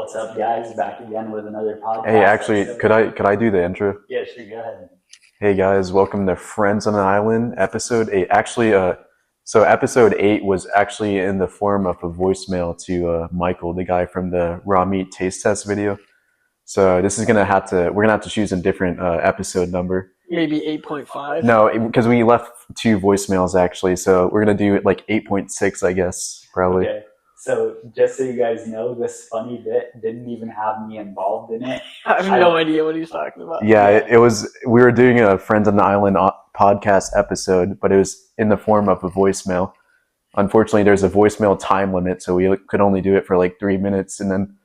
What's up, guys? Back again with another podcast. Hey, actually, could I do the intro? Yeah, sure. Go ahead. Hey guys, welcome to Friends on an Island, episode 8. Actually, so episode 8 was actually in the form of a voicemail to Michael, the guy from the raw meat taste test video. So this is we're gonna have to choose a different episode number. Maybe 8.5. No, because we left 2 voicemails actually, so we're gonna do it like 8.6, I guess, probably. Okay. So just so you guys know, this funny bit didn't even have me involved in it. I have no idea what he's talking about. Yeah, it was. We were doing a Friends on the Island podcast episode, but it was in the form of a voicemail. Unfortunately, there's a voicemail time limit, so we could only do it for like 3 minutes, and then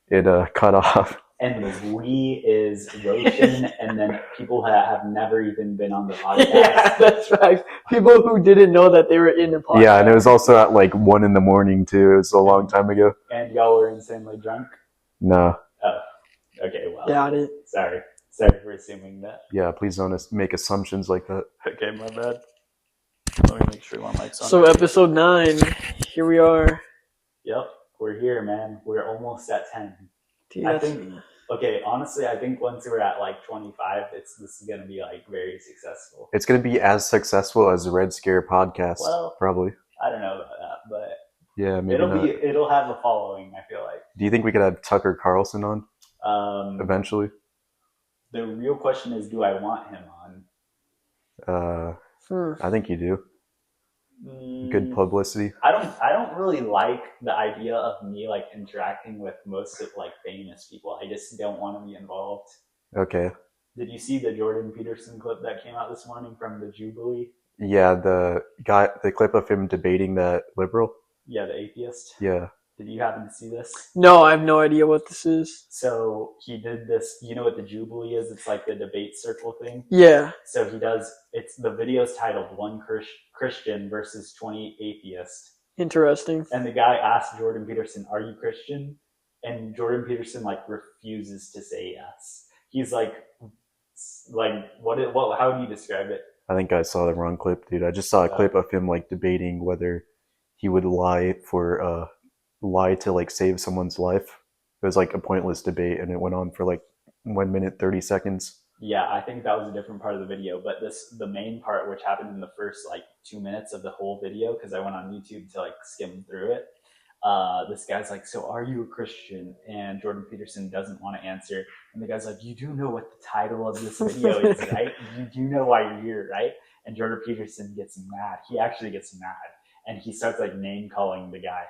it cut off. And we is Roshan, and then people that have never even been on the podcast. Yeah, that's right. People who didn't know that they were in the podcast. Yeah, and it was also at like 1 a.m. too. It was a long time ago. And y'all were insanely drunk? No. Oh, okay, well. Doubt it. Sorry for assuming that. Yeah, please don't make assumptions like that. Okay, my bad. Let me make sure my mic's on. So episode 9, here we are. Yep, we're here, man. We're almost at 10. Dude, Honestly, I think once we're at like 25, this is going to be like very successful. It's going to be as successful as the Red Scare podcast, well, probably. I don't know about that, but yeah, maybe it'll have a following, I feel like. Do you think we could have Tucker Carlson on eventually? The real question is, do I want him on? I think you do. Good publicity. I don't really like the idea of me like interacting with most of like famous people. I just don't want to be involved. Okay. Did you see the Jordan Peterson clip that came out this morning from the Jubilee? Yeah, the clip of him debating that liberal. Yeah, the atheist. Yeah. Did you happen to see this? No, I have no idea what this is. So he did this. You know what the Jubilee is? It's like the debate circle thing. Yeah. So he does. It's the video's titled "One Christian versus 20 Atheists." Interesting. And the guy asked Jordan Peterson, "Are you Christian?" And Jordan Peterson like refuses to say yes. He's like what? How do you describe it? I think I saw the wrong clip, dude. I just saw a clip of him like debating whether he would lie to like save someone's life. It was like a pointless debate, and it went on for like 1 minute 30 seconds. Yeah, I think that was a different part of the video, but the main part, which happened in the first like 2 minutes of the whole video, because I went on YouTube to like skim through it. This guy's like, "So are you a Christian?" And Jordan Peterson doesn't want to answer. And the guy's like, "You do know what the title of this video is, right? You do know why you're here, right?" And Jordan Peterson gets mad. He actually gets mad, and he starts like name calling the guy.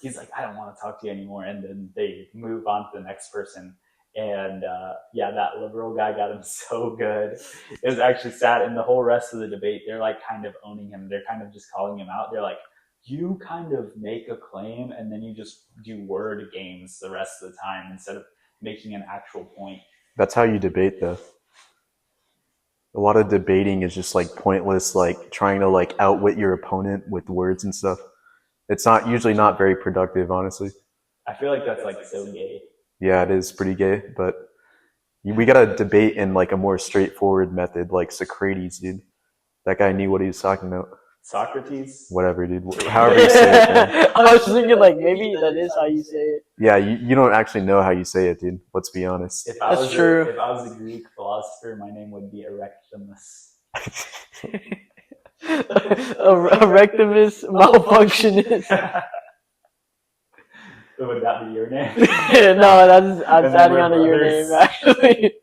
He's like, "I don't want to talk to you anymore." And then they move on to the next person. And that liberal guy got him so good. It was actually sad. And the whole rest of the debate, they're like kind of owning him. They're kind of just calling him out. They're like, "You kind of make a claim and then you just do word games the rest of the time instead of making an actual point." That's how you debate, though. A lot of debating is just like pointless, like trying to like outwit your opponent with words and stuff. It's usually not very productive, honestly. I feel like that's like so gay. Yeah, it is pretty gay, but we gotta debate in like a more straightforward method, like Socrates, dude. That guy knew what he was talking about. Socrates? Whatever, dude. However you say it, man. I was thinking like maybe that is how you say it. Yeah, you don't actually know how you say it, dude. Let's be honest. If I was a Greek philosopher, my name would be Erectimus. Erectimus malfunctionist. Would that be your name? No, that's adding on to your name, actually.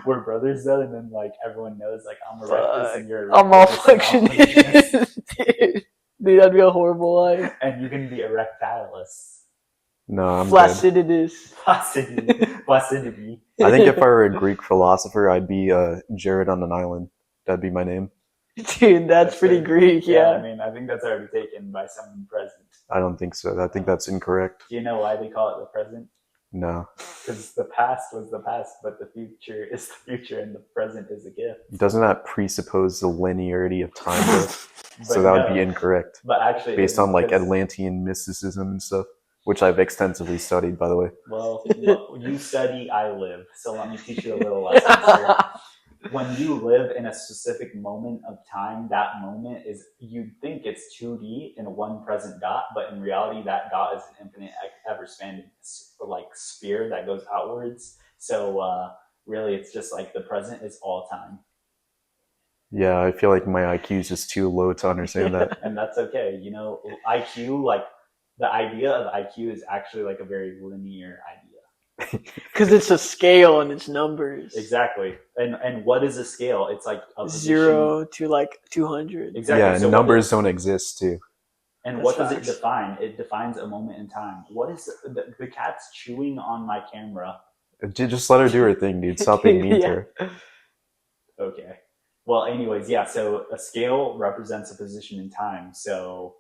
We're brothers though, and then like everyone knows like I'm Erectus and you're I'm malfunctionist. Dude, that'd be a horrible life. And you can be Erectilis. No, I'm Flaccidus. Flaccidity. I think if I were a Greek philosopher, I'd be Jared on an island. That'd be my name. Dude, that's pretty Greek, yeah. I mean, I think that's already taken by someone present. I don't think so. I think that's incorrect. Do you know why they call it the present? No. Because the past was the past, but the future is the future, and the present is a gift. Doesn't that presuppose the linearity of time, though? So that would be incorrect. But actually, based on like Atlantean mysticism and stuff, which I've extensively studied, by the way. Well, you study, I live. So let me teach you a little lesson here. When you live in a specific moment of time, that moment is, you think it's 2D in one present dot, but in reality, that dot is an infinite ever-expanding sphere that goes outwards. So really, it's just like the present is all time. Yeah, I feel like my IQ is just too low to understand that. And that's okay. IQ, like the idea of IQ is actually like a very linear idea. Because it's a scale and it's numbers. Exactly. And what is a scale? It's like a position. 0 to like 200. Exactly. Yeah, and So numbers don't exist too. And That's what does it facts. define? It defines a moment in time. What is the cat's chewing on my camera? Just let her do her thing, dude. Stop being mean to Yeah. her. Okay. Well, anyways, yeah. So a scale represents a position in time. So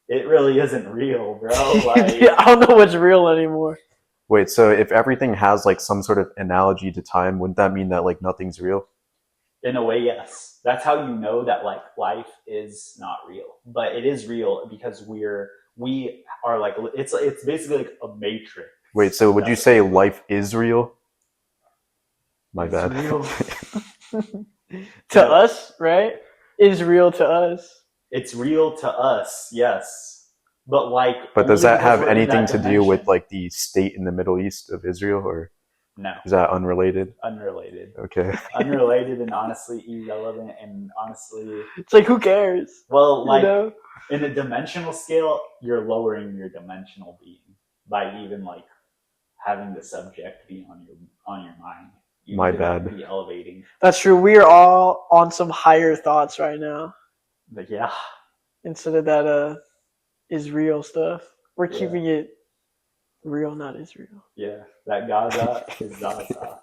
it really isn't real, bro. Like, I don't know what's real anymore. Wait, so if everything has like some sort of analogy to time, wouldn't that mean that like nothing's real? in a way, yes. That's how you know that like life is not real, but it is real because we are like it's basically like a matrix. Wait, so would you That's say what- life is real? My It's bad. real. To us, right? Is real to us. It's real to us, yes. But like, But does only that because have we're in anything that to do with dimension. like the state in the Middle East of Israel, or No, is that unrelated? unrelated. Okay. Unrelated and honestly irrelevant and honestly, It's like, who cares? well, like You know? in a dimensional scale, you're lowering your dimensional being by even like having the subject be on your mind. You My need to, like, bad. be elevating. That's true. We are all on some higher thoughts right now But yeah, instead of that is real stuff. We're Yeah. keeping it real, not Israel. yeah, that Gaza is Gaza.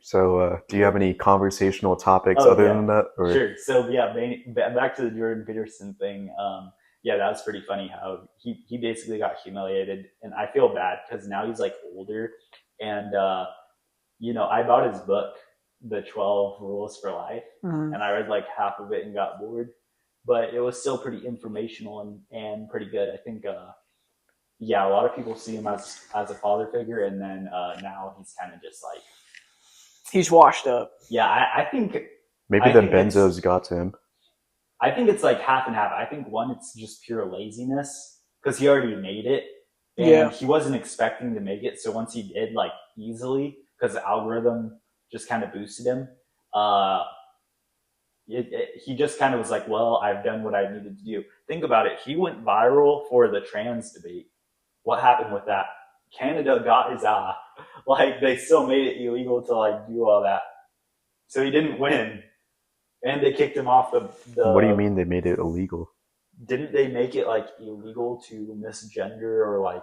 So, do you have any conversational topics Oh, other yeah. than that? Or Sure. So yeah, back to the Jordan Peterson thing. Yeah, that was pretty funny how he basically got humiliated, and I feel bad because now he's like older, and I bought his book, The 12 Rules for Life, Mhm. and I read like half of it and got bored, but it was still pretty informational and pretty good. I think a lot of people see him as a father figure, and then now he's kind of just like, He's washed up. yeah, I think maybe I the think it's- benzos got to him? I think it's like half and half. I think one, it's just pure laziness because he already made it, and Yeah. he wasn't expecting to make it. So once he did, like easily, because the algorithm just kind of boosted him, he just kind of was like, "Well, I've done what I needed to do." Think about it. He went viral for the trans debate. What happened with that? Canada got his eye. Like they still made it illegal to like do all that, so he didn't win. And they kicked him off the. What do you mean they made it illegal? Didn't they make it like illegal to misgender or like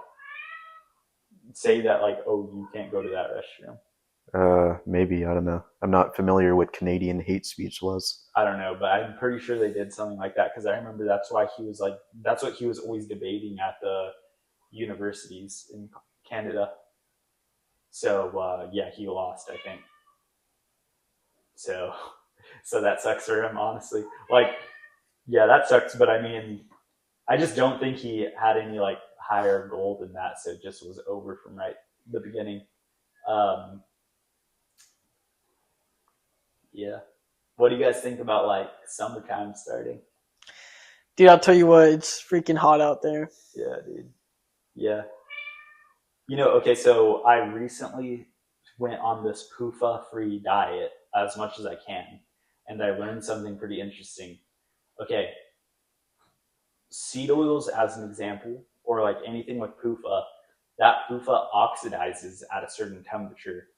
say that like, oh, you can't go to that restroom? Maybe, I don't know. I'm not familiar with Canadian hate speech laws. I don't know, but I'm pretty sure they did something like that because I remember that's what he was always debating at the universities in Canada. So yeah, he lost, I think. So that sucks for him, honestly. Like, yeah, that sucks. But I mean, I just don't think he had any like higher goal than that. So it just was over from right the beginning. Yeah. What do you guys think about like summertime starting? Dude, I'll tell you what, it's freaking hot out there. Yeah, dude. Yeah. Okay, so I recently went on this PUFA-free diet as much as I can, and I learned something pretty interesting. Okay, seed oils as an example, or like anything with PUFA, that PUFA oxidizes at a certain temperature,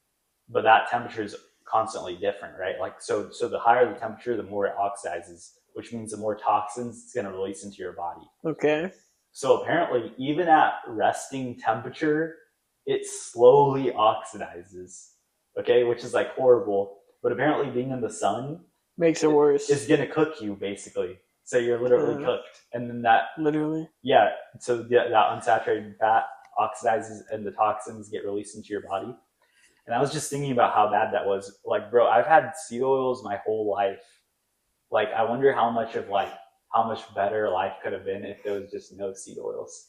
but that temperature is constantly different, right? Like so the higher the temperature, the more it oxidizes, which means the more toxins it's going to release into your body. Okay. So apparently, even at resting temperature, it slowly oxidizes, okay, which is like horrible. But apparently being in the sun Makes it worse. is going to cook you, basically. So you're literally cooked. And then that, Literally. yeah, so that unsaturated fat oxidizes and the toxins get released into your body. And I was just thinking about how bad that was. Like, bro, I've had seed oils my whole life. Like, I wonder how much better life could have been if there was just no seed oils.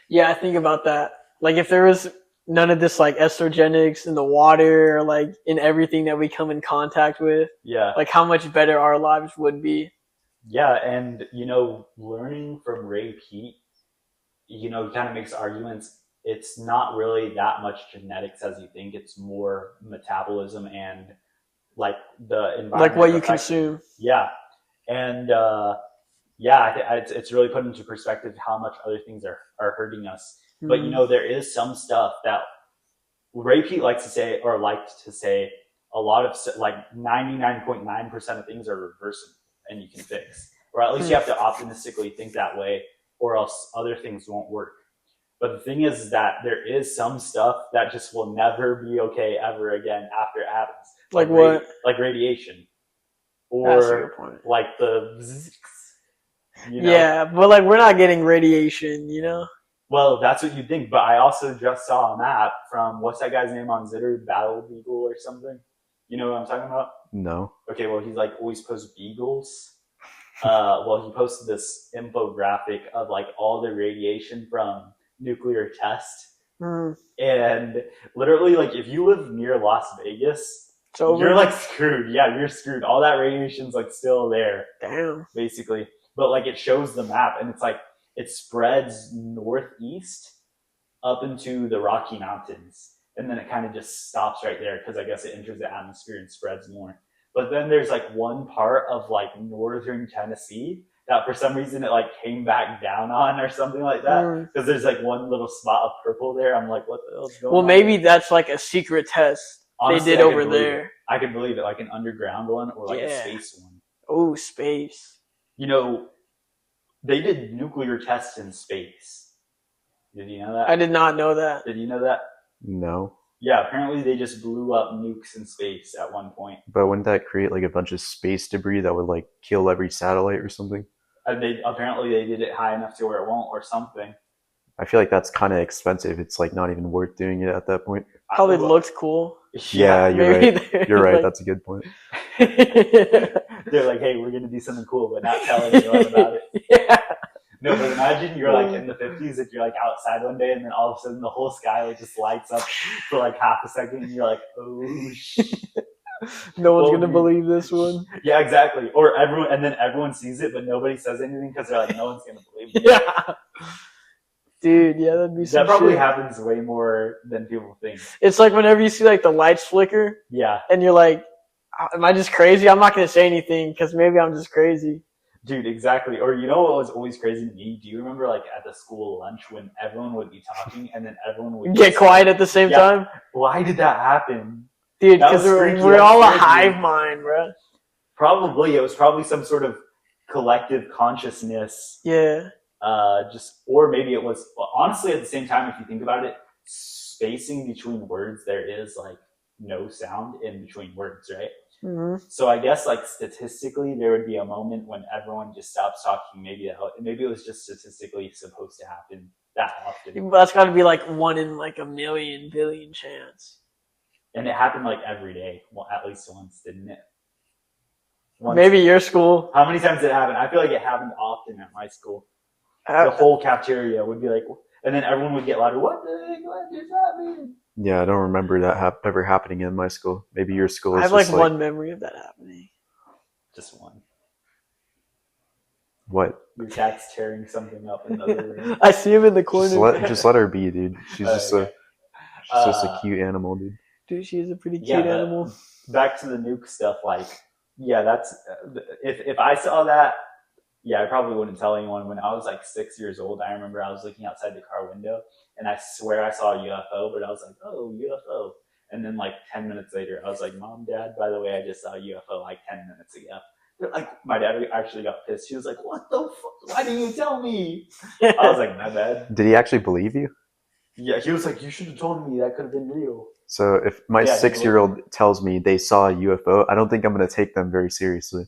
Yeah, I think about that. Like, if there was none of this, like, estrogenics in the water or, like, in everything that we come in contact with, Yeah. like, how much better our lives would be. Yeah, and, learning from Ray Peat, he kind of makes arguments. It's not really that much genetics as you think. It's more metabolism and like the environment. Like what you consume. Yeah. And yeah, it's really put into perspective how much other things are hurting us. But there is some stuff that Ray Pete liked to say a lot of like 99.9% of things are reversible and you can fix, or at least you have to optimistically think that way, or else other things won't work. But the thing is that there is some stuff that just will never be okay ever again after it happens. Like what? Like radiation, That's a good or point. like the. Yeah, but like we're not getting radiation, Well, that's what you think, but I also just saw a map from what's that guy's name on Zitter, Battle Beagle or something. You know what I'm talking about? No. Okay, well he's like always posts beagles. Well, he posted this infographic of like all the radiation from nuclear test, and literally like if you live near Las Vegas, you're like screwed. Yeah, you're screwed. All that radiation's like still there. Damn. Basically, but like it shows the map, and it's like it spreads northeast up into the Rocky Mountains, and then it kind of just stops right there because I guess it enters the atmosphere and spreads more. But then there's like one part of like northern Tennessee that for some reason it like came back down on or something like that, because there's like one little spot of purple there. I'm like, what the hell's going on? Well, maybe that's like a secret test. Honestly, they did over there. I can believe it, like an underground one or like a space one. Oh, space. They did nuclear tests in space. Did you know that? I did not know that. Did you know that? No. Yeah, apparently they just blew up nukes in space at one point. But wouldn't that create like a bunch of space debris that would like kill every satellite or something? Apparently they did it high enough to where it won't or something. I feel like that's kind of expensive. It's like not even worth doing it at that point. Probably looked cool. Yeah, you're right. You're right. That's a good point. They're like, hey, we're going to do something cool, but not tell anyone about it. Yeah. No, but imagine you're like in the 50s if you're like outside one day and then all of a sudden the whole sky like just lights up for like half a second and you're like, oh shit. No one's gonna believe this one. Yeah, exactly. Or everyone sees it, but nobody says anything because they're like, no one's gonna believe it. Yeah. Dude, yeah, that'd be some That probably shit. happens way more than people think. It's like whenever you see like the lights flicker. Yeah. And you're like, am I just crazy? I'm not gonna say anything because maybe I'm just crazy. Dude, exactly. Or you know what was always crazy to me? Do you remember like at the school lunch when everyone would be talking and then everyone would get quiet at the same time? Why did that happen? Dude, because we're all a hive mind, bro. Probably. It was probably some sort of collective consciousness. Yeah. Or maybe it was, honestly, at the same time, if you think about it, spacing between words, there is like no sound in between words, right? Mm-hmm. So I guess like statistically, there would be a moment when everyone just stops talking. Maybe it was just statistically supposed to happen that often. But that's got to be like 1 in like a million billion chance. And it happened like every day, well, at least once, didn't it? Once. Maybe your school. How many times did it happen? I feel like it happened often at my school. The whole cafeteria would be like, and then everyone would get louder. What does that mean? Yeah, I don't remember that ever happening in my school. Maybe your school. I have like one memory of that happening. Just one. What? Your cat's tearing something up in the other room. I see him in the corner. Just let her be, dude. She's just a cute animal, dude. Dude, she is a pretty cute animal. Back to the nuke stuff, like, yeah, that's if I saw that, yeah, I probably wouldn't tell anyone. When I was like 6 years old, I remember I was looking outside the car window and I swear I saw a UFO, but I was like, oh, UFO. And then like 10 minutes later, I was like, Mom, Dad, by the way, I just saw a UFO like 10 minutes ago. Like, my dad actually got pissed. He was like, what the fuck? Why didn't you tell me? I was like, my bad. Did he actually believe you? Yeah, he was like, you should have told me. That could have been real. So if my 6-year-old tells me they saw a UFO, I don't think I'm going to take them very seriously.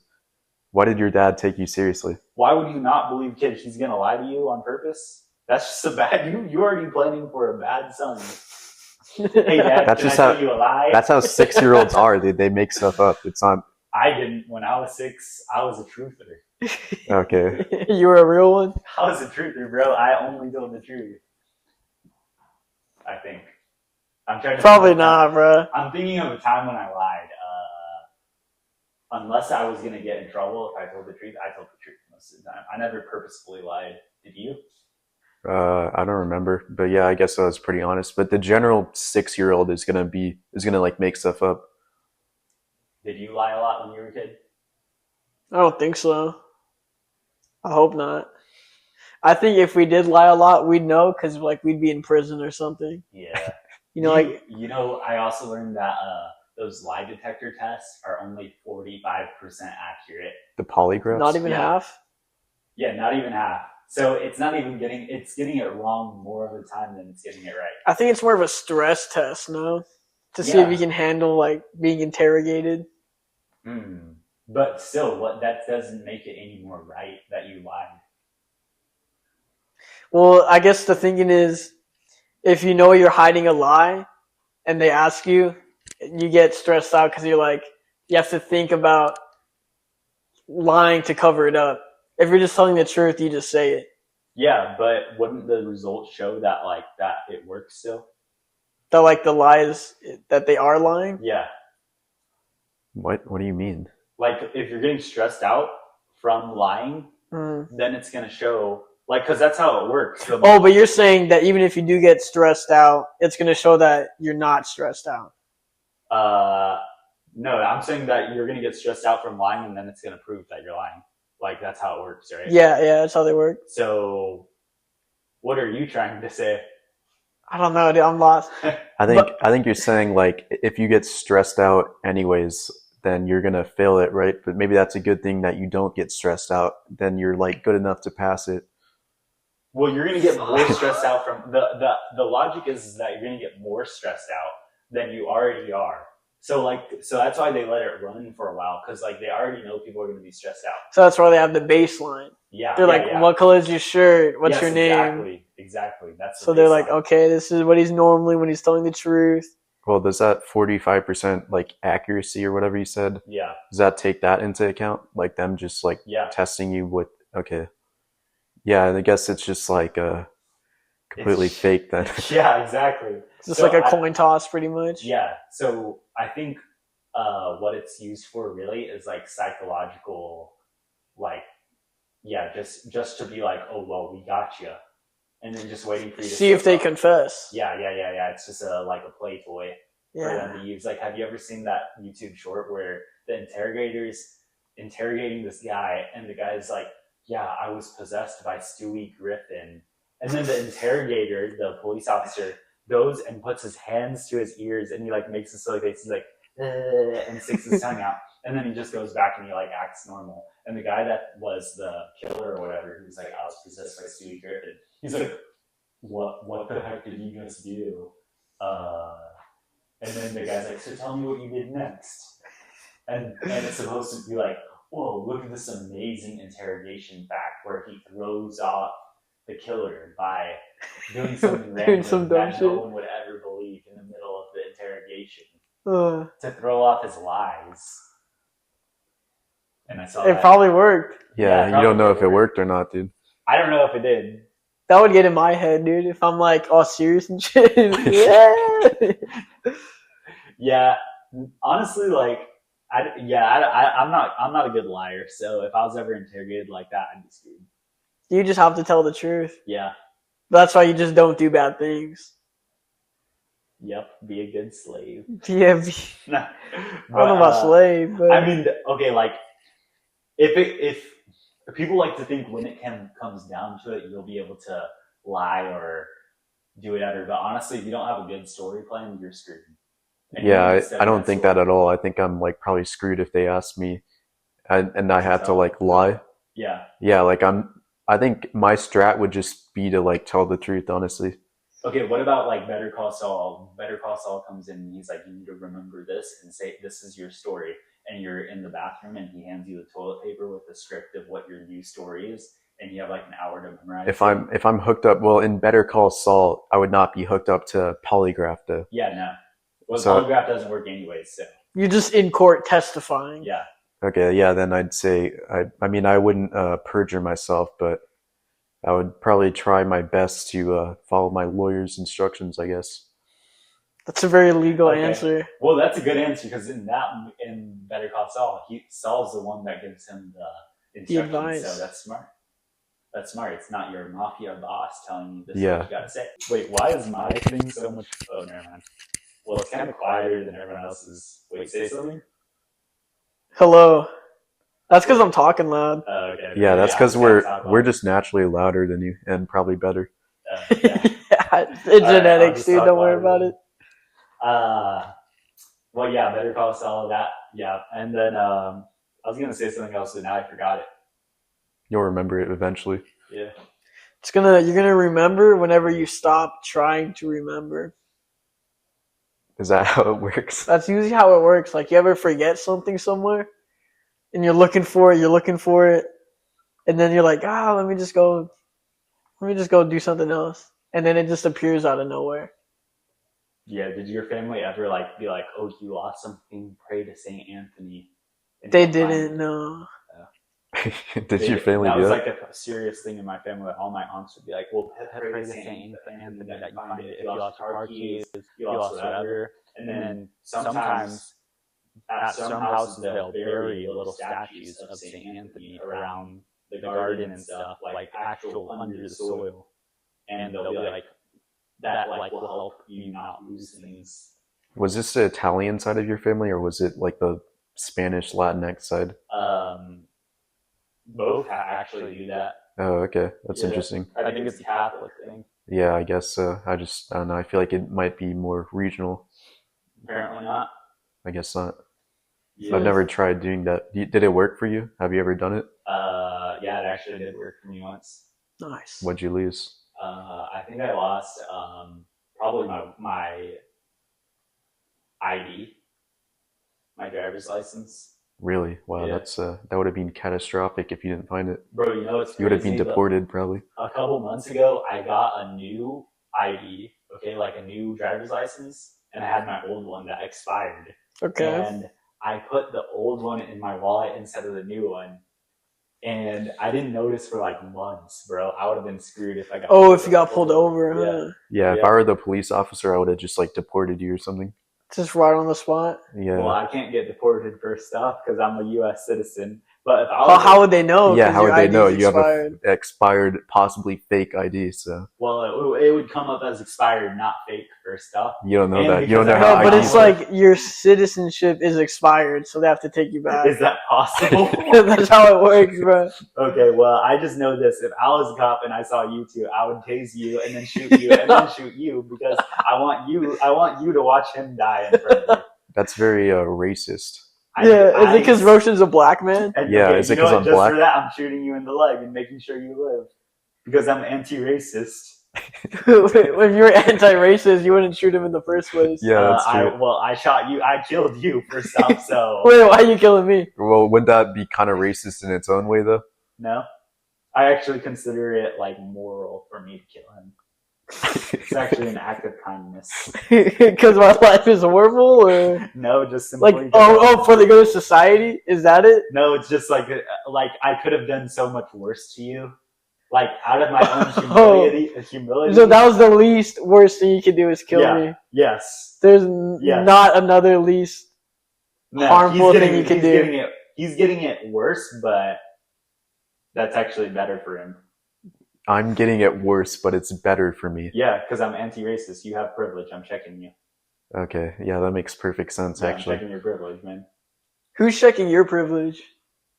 Why did your dad take you seriously? Why would you not believe kid? He's going to lie to you on purpose? That's just a bad, you already planning for a bad son. Hey, Dad, that's can just I tell you a lie? That's how 6-year-olds are. They make stuff up. It's not. I didn't. When I was 6, I was a truther. Okay. You were a real one? I was a truther, bro. I only told the truth. I think. I'm trying to Probably not, bro. I'm thinking of a time when I lied. Unless I was going to get in trouble if I told the truth, I told the truth most of the time. I never purposefully lied. Did you? I don't remember, but yeah, I guess I was pretty honest. But the general 6-year-old is gonna like make stuff up. Did you lie a lot when you were a kid? I don't think so. I hope not. I think if we did lie a lot, we'd know because like we'd be in prison or something. Yeah. You know, like I also learned that those lie detector tests are only 45% accurate. The polygraphs. not even half. Yeah, not even half. So it's not even it's getting it wrong more of the time than it's getting it right. I think it's more of a stress test, no? To see if you can handle like being interrogated. But still, that doesn't make it any more right that you lied. Well, I guess the thinking is, if you know you're hiding a lie, and they ask you, you get stressed out because you're like, you have to think about lying to cover it up. If you're just telling the truth, you just say it. Yeah, but wouldn't the results show that like that it works still? That like the lies that they are lying. Yeah. What do you mean? Like if you're getting stressed out from lying, then it's gonna show. Like, because that's how it works. Oh, but you're saying that even if you do get stressed out, it's going to show that you're not stressed out. No, I'm saying that you're going to get stressed out from lying, and then it's going to prove that you're lying. Like, that's how it works, right? Yeah, that's how they work. So, what are you trying to say? I don't know, dude. I'm lost. I think you're saying like if you get stressed out anyways, then you're gonna fail it, right? But maybe that's a good thing that you don't get stressed out. Then you're like good enough to pass it. Well, you're going to get more stressed out from the logic is that you're going to get more stressed out than you already are. So that's why they let it run for a while because like they already know people are going to be stressed out. So that's why they have the baseline. Yeah, they're like, what color is your shirt? What's your name? Exactly. That's so they're like, okay, this is what he's normally when he's telling the truth. Well, does that 45% like accuracy or whatever you said? Yeah. Does that take that into account? Like them just like testing you with okay. Yeah, I guess it's just like completely fake then. Yeah, exactly. It's just like a coin toss pretty much. Yeah. So I think what it's used for really is like psychological, like, just to be like, oh, well, we got you. And then just waiting for you to see if they confess. Yeah. It's just like a play toy for them to use. Like, have you ever seen that YouTube short where the interrogator's interrogating this guy and the guy's like, yeah, I was possessed by Stewie Griffin. And then the interrogator, the police officer, goes and puts his hands to his ears and he like makes a silly face. He's like, and sticks his tongue out. And then he just goes back and he like acts normal. And the guy that was the killer or whatever, who's like, I was possessed by Stewie Griffin. He's like, what the heck did you guys do? And then the guy's like, so tell me what you did next. And it's supposed to be like, whoa, look at this amazing interrogation fact where he throws off the killer by doing something random that no one would ever believe in the middle of the interrogation to throw off his lies. And I saw it probably worked. Yeah, you don't know if it worked or not, dude. I don't know if it did. That would get in my head, dude, if I'm like all serious and shit. Yeah. Yeah, honestly, like, I'm not a good liar. So if I was ever interrogated like that, I'd be screwed. You just have to tell the truth. Yeah. That's why you just don't do bad things. Yep, be a good slave. Yeah. I don't know about slave, but I mean, okay, like if people like to think when it comes down to it, you'll be able to lie or do whatever. But honestly, if you don't have a good story plan, you're screwed. Yeah, I don't think that at all. I think I'm like probably screwed if they ask me and I have to like lie. Yeah. Yeah, like I think my strat would just be to like tell the truth, honestly. Okay, what about like Better Call Saul? Better Call Saul comes in and he's like, you need to remember this and say this is your story. And you're in the bathroom and he hands you the toilet paper with the script of what your new story is, and you have like an hour to memorize. If I'm hooked up, well, in Better Call Saul, I would not be hooked up to polygraph though. Yeah, no. Well, polygraph doesn't work anyways, so. You're just in court testifying. Yeah. Okay, yeah, then I'd say, I mean, I wouldn't perjure myself, but I would probably try my best to follow my lawyer's instructions, I guess. That's a very legal answer. Well, that's a good answer because in Better Call Saul, Saul's the one that gives him the instructions, so that's smart. That's smart. It's not your mafia boss telling you this is Yeah. what you gotta say. Wait, why is my thing so much? Oh, never mind. Well, it's kind of quieter than everyone else's. Wait, say something. Hello. That's because I'm talking loud. Okay. Yeah, that's I because was gonna talk we're about just naturally louder than you and probably better. it. Yeah. Yeah, it's I'll genetics, just dude. talk Don't worry louder about then. it. Well, yeah, Better Call Saul. That, yeah, and then I was gonna say something else, but now I forgot it. You'll remember it eventually. Yeah. You're gonna remember whenever you stop trying to remember. Is that how it works? That's usually how it works. Like, you ever forget something somewhere, and you're looking for it, and then you're like, let me just go do something else, and then it just appears out of nowhere. Yeah. Did your family ever like be like, "Oh, you lost something? Pray to Saint Anthony." And They he'll find didn't it? know. Did your family That do was that? like a serious thing in my family. All my aunts would be like, "Well, pray to Saint Anthony that you find it. If you lost your car keys, if you lost whatever." And then sometimes at some houses they'll bury little statues of Saint Anthony around the garden and stuff, like actual under the soil. And they'll be like, that like will help you not lose things. Was this the Italian side of your family, or was it like the Spanish Latinx side? Both actually do that. Oh, okay, that's Yeah. interesting. I think it's a Catholic thing. Yeah, I guess so. I don't know. I feel like it might be more regional. Apparently not. I guess not. Yeah. I've never tried doing that. Did it work for you? Have you ever done it? Yeah, it actually did work for me once. Nice. What'd you lose? I think I lost probably my ID, my driver's license. Really? Wow, Yeah. that would have been catastrophic if you didn't find it. Bro, you know it's crazy. You would have been deported probably. A couple months ago, I got a new ID, okay, like a new driver's license, and I had my old one that expired. Okay. And I put the old one in my wallet instead of the new one. And I didn't notice for like months, bro. I would have been screwed if I got if you got pulled over, Yeah. huh? Yeah, if Yeah. I were the police officer, I would have just like deported you or something. Just right on the spot. Yeah. Well, I can't get deported for stuff because I'm a U.S. citizen. But if I was How would they know? Yeah, 'Cause how your would they ID's know? You have expired. a expired, possibly fake ID, so well, it would come up as expired, not fake for stuff. you don't know And that. You don't because know I how Yeah, but IDs it's work. like your citizenship is expired, so they have to take you back. Is that possible? That's how it works, bro. Okay, well, I just know this. If I was a cop and I saw you two, I would tase you and then shoot you and then shoot you because I want you to watch him die in front of you. That's very racist. Is it because Roshan's a black man? And, Yeah, okay, is it you know 'cause what? I'm Just black? for that, I'm shooting you in the leg and making sure you live because I'm anti-racist. If you were anti-racist, you wouldn't shoot him in the first place. Yeah, that's true. I shot you. I killed you first off. So Wait, why are you killing me? Well, wouldn't that be kind of racist in its own way, though? no, I actually consider it like moral for me to kill him. It's actually an act of kindness. Because my life is horrible, or No, just simply like for the good of society? Is that it? No, it's just like I could have done so much worse to you, like out of my own humility. So that was the least worst thing you could do is kill me. Yes. There's Yes. not another least harmful thing you can do. He's getting it worse, but that's actually better for him. I'm getting it worse, but it's better for me. Yeah, because I'm anti-racist. You have privilege. I'm checking you. Okay, yeah, that makes perfect sense, Yeah, actually. I'm checking your privilege, man. Who's checking your privilege?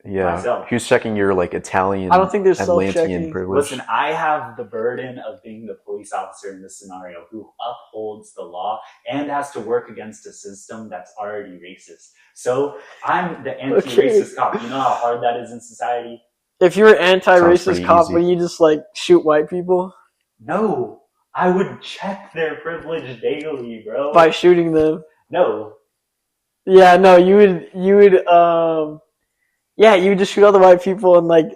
Yeah, Myself. who's checking your like Italian, I don't think there's Atlantean self-checking. privilege? Listen, I have the burden of being the police officer in this scenario who upholds the law and has to work against a system that's already racist. So I'm the anti-racist cop. You know how hard that is in society? If you were Sounds anti-racist pretty cop, easy. would you just like shoot white people No, I would check their privilege daily, bro. by shooting them? No. Yeah, no, you would you would just shoot all the white people and like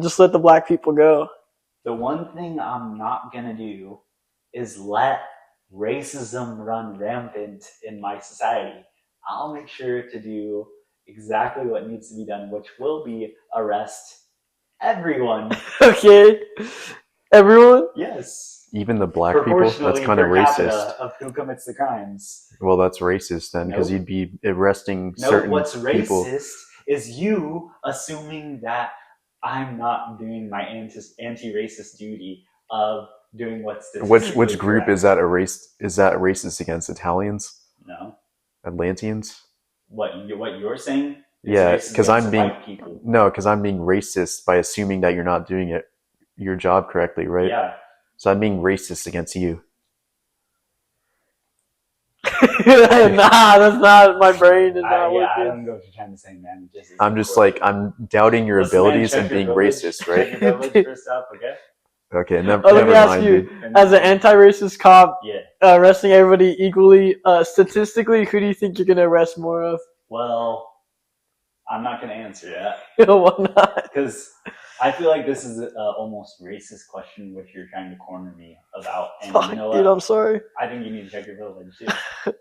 just let the black people go. The one thing I'm not gonna do is let racism run rampant in my society. I'll make sure to do exactly what needs to be done, which will be arrest everyone. Okay. Everyone? Yes. Even the black people? That's Proportionally kind of per capita racist. of who commits the crimes. Well, that's racist then, because Nope. you'd be arresting No, certain what's people. racist is you assuming that I'm not doing my anti-racist duty of doing what's Which group correct. is that racist against? Italians? No. Atlanteans? What you're saying is Yeah, racist against white people. because I'm being racist by assuming that you're not doing your job correctly, right? Yeah. So I'm being racist against you. Nah, that's not, my brain is not I working. don't know what you're trying to say, man. I'm just like, I'm doubting your Listen, abilities man, and check your being privilege. racist, Check right? your privilege first up, okay? Okay, Let never me ask mind, you, dude. as an anti-racist cop, Yeah. arresting everybody equally, statistically, who do you think you're gonna arrest more of? Well, I'm not going to answer that Why not? because I feel like this is an almost racist question which you're trying to corner me about. And Fuck, you know dude, what? I'm sorry. I think you need to check your privilege too.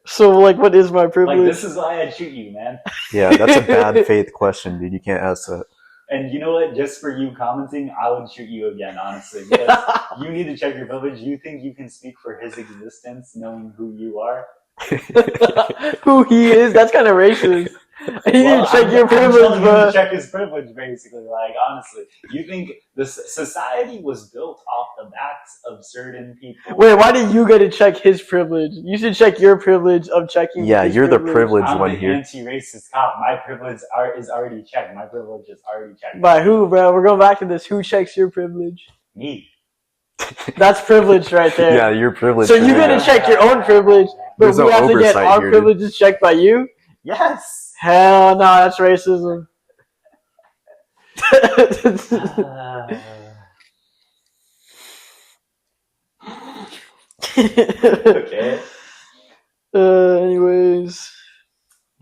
So, like, what is my privilege? Like, this is why I'd shoot you, man. Yeah, that's a bad faith question, dude. You can't ask that. And you know what? Just for you commenting, I would shoot you again, honestly. Because you need to check your privilege. You think you can speak for his existence knowing who you are? Who he is? That's kind of racist. You need to check your privilege, I'm bro. to check his privilege, basically. Like, honestly, you think this society was built off the backs of certain people? Wait, why do you get to check his privilege? You should check your privilege of checking. Yeah, his you're the privilege. privileged I'm one the here. anti-racist cop. My privilege is already checked. My privilege is already checked. By who, bro? We're going back to this. Who checks your privilege? Me. That's privilege right there. Yeah, you're privileged. So you gotta check your own privilege, but There's we no have to get oversight our here, dude. privileges checked by you? Yes. Hell no, that's racism. Okay. Anyways.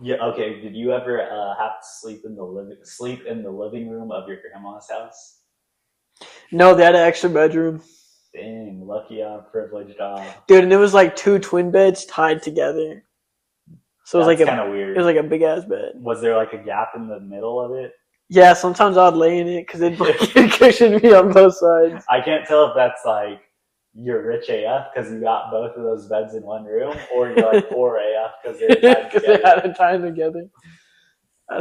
Yeah. Okay. Did you ever have to sleep in the living room of your grandma's house? No, they had an extra bedroom. Dang, lucky privileged dog. Dude, and it was like two twin beds tied together. So it was kind of weird. It was like a big ass bed. Was there like a gap in the middle of it? Yeah, sometimes I'd lay in it because it cushioned me on both sides. I can't tell if that's like you're rich AF because you got both of those beds in one room, or you're like poor AF because they're tied together. They had it tied together.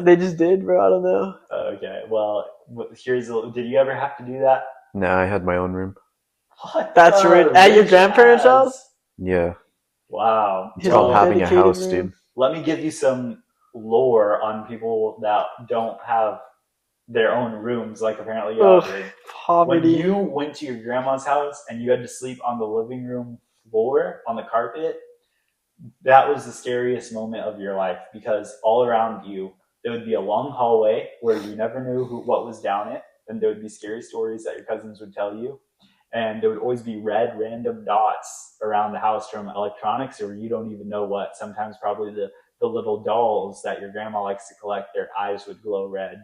They just did, bro. I don't know. Okay, well, did you ever have to do that? No, I had my own room. What? That's rich. At your grandparents' house? Yeah. Wow. It's called having a house, dude. Let me give you some lore on people that don't have their own rooms like apparently y'all did. Poverty. When you went to your grandma's house and you had to sleep on the living room floor on the carpet, that was the scariest moment of your life because all around you there would be a long hallway where you never knew what was down it, and there would be scary stories that your cousins would tell you, and there would always be red random dots around the house from electronics or you don't even know what. Sometimes probably the little dolls that your grandma likes to collect, their eyes would glow red.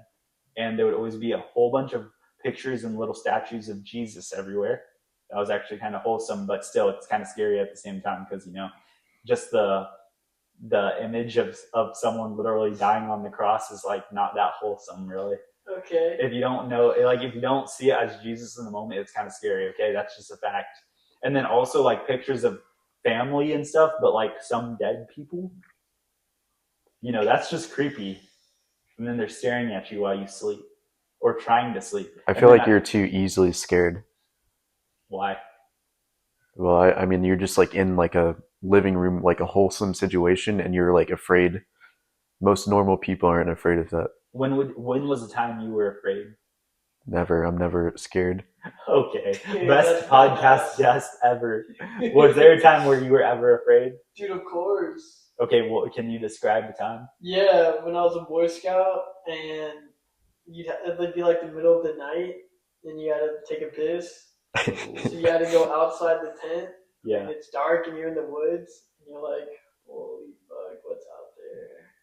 And there would always be a whole bunch of pictures and little statues of Jesus everywhere. That was actually kind of wholesome, but still it's kind of scary at the same time because, you know, just the image of someone literally dying on the cross is like not that wholesome, really. Okay. If you don't know, like if you don't see it as Jesus in the moment, it's kind of scary. Okay, that's just a fact. And then also like pictures of family and stuff, but like some dead people. You know, that's just creepy. And then they're staring at you while you sleep or trying to sleep. I feel like you're too easily scared. Why? Well, I mean, you're just like in like a living room, like a wholesome situation, and you're like afraid. Most normal people aren't afraid of that. When was the time you were afraid? Never. I'm never scared. Okay. Best podcast guest ever. Was there a time where you were ever afraid? Dude, of course. Okay, well, can you describe the time? Yeah, when I was a Boy Scout and it'd be like the middle of the night and you had to take a piss. So you had to go outside the tent. Yeah. And it's dark and you're in the woods and you're like, holy fuck, what's out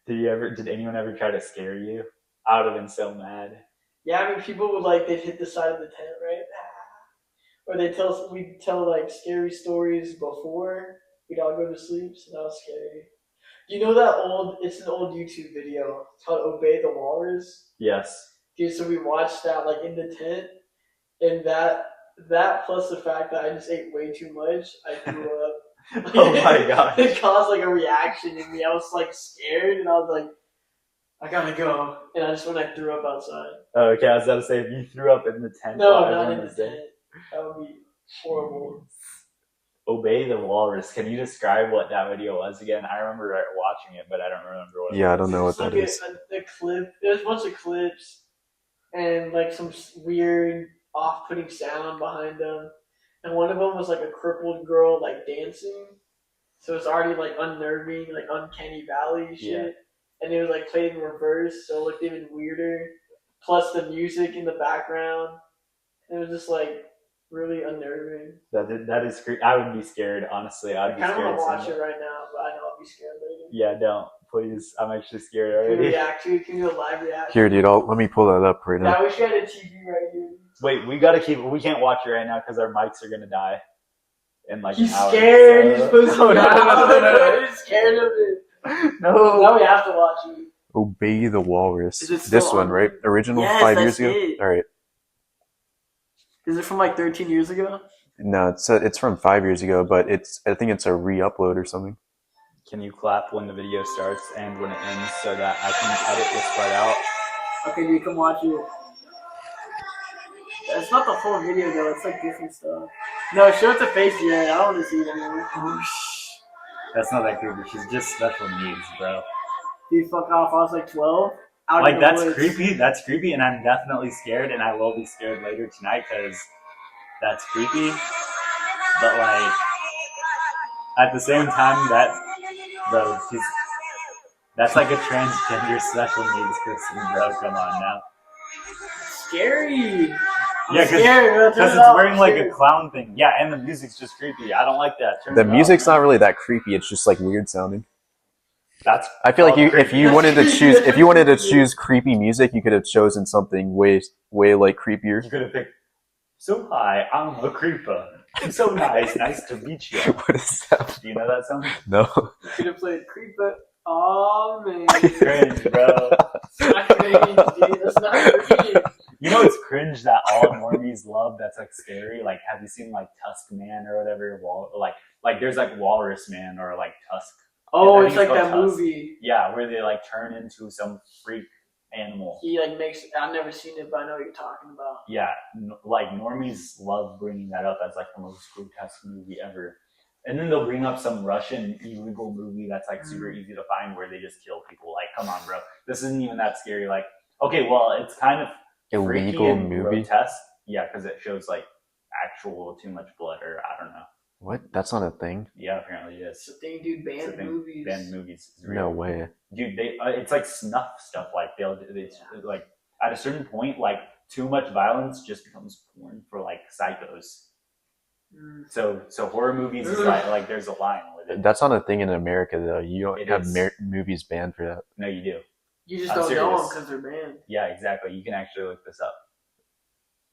there? Did anyone ever try to scare you? I would have been so mad. Yeah, I mean, people would they'd hit the side of the tent, right? Or we'd tell like scary stories before we'd all go to sleep, so that was scary. You know it's an old YouTube video. It's called Obey the Walrus. Yes. Dude, so we watched that like in the tent, and that plus the fact that I just ate way too much, I threw up. Oh my god. It caused like a reaction in me. I was like scared, and I was like, I gotta go. And I just when I threw up outside. Okay, I was about to say, if you threw up in the tent No, while not everyone in the was there. tent. That would be horrible. Obey the Walrus. Can you describe what that video was again? I remember watching it, but I don't remember what it was. Yeah, I don't know what It's like that is. a clip. There's a bunch of clips and like some weird off-putting sound behind them. And one of them was like a crippled girl like dancing. So it's already like unnerving, like uncanny valley shit. Yeah. And it was like played in reverse, so it looked even weirder. Plus the music in the background. It was just like really unnerving. That is creepy. I would be scared, honestly. I'd be I kind scared. of want to watch it right now, but I know I'll be scared later. Yeah, don't. Please. I'm actually scared Can we already. react to it? Can we do a live reaction? Here, dude. Let me pull that up right Yeah, now. I wish we had a TV right here. Wait, we gotta keep it. We can't watch it right now because our mics are gonna die. In like He's an hour. scared. He's supposed to No, no, no, no, no. He's scared of it. No. Now we have to watch it. Obey the Walrus. Is it still This one, on? right? Original Yes, 5 that's years ago. it. All right. Is it from like 13 years ago? No, it's from 5 years ago, but I think it's a re-upload or something. Can you clap when the video starts and when it ends so that I can edit this part out? Okay, dude, come watch it. It's not the whole video though. It's like different stuff. No, show it to face, Jared. I don't want to see it anymore. That's not that creepy. She's just special needs, bro. Dude, fuck off. I was like 12. Out Like, in the that's woods. creepy. That's creepy, and I'm definitely scared, and I will be scared later tonight because that's creepy. But, like, at the same time, that's like a transgender special needs person, bro. Come on now. Scary. Yeah, Scary, because it's wearing like a clown thing. Yeah, and the music's just creepy. I don't like that. Turn The it off, music's man. not really that creepy. It's just like weird sounding. I feel like if That's you wanted to creepy. if you wanted to choose creepy music, you could have chosen something way like creepier. You could have picked. So hi, I'm a creeper. So nice to meet you. What is that? Do you know that song? No. You could have played Creeper. Oh man. Cringe, bro. That's not cringe, dude. That's not cringe. You know it's cringe that all normies love. That's like scary. Like, have you seen like Tusk Man or whatever? Like there's like Walrus Man or like Tusk. Oh, I it's think like called that Tusk. movie. Yeah, where they like turn into some freak animal. He like makes. I've never seen it, but I know what you're talking about. Yeah, like normies love bringing that up as like the most grotesque movie ever. And then they'll bring up some Russian illegal movie that's like super easy to find where they just kill people. Like, come on, bro. This isn't even that scary. Like, okay, well, it's kind of freaky Illegal and movie? grotesque. Yeah, because it shows like actual too much blood, or I don't know. What? That's not a thing. Yeah, apparently it It's is. the thing, dude. It's a Banned thing. movies. Banned movies. Is real. No way. Dude, it's like snuff stuff. Like it's like at a certain point, like too much violence just becomes porn for like psychos. So horror movies is like there's a line with it. That's not a thing in America though. You don't It have is. movies banned for that. No, you do. You just I'm don't know them serious. because they're banned. Yeah, exactly. You can actually look this up.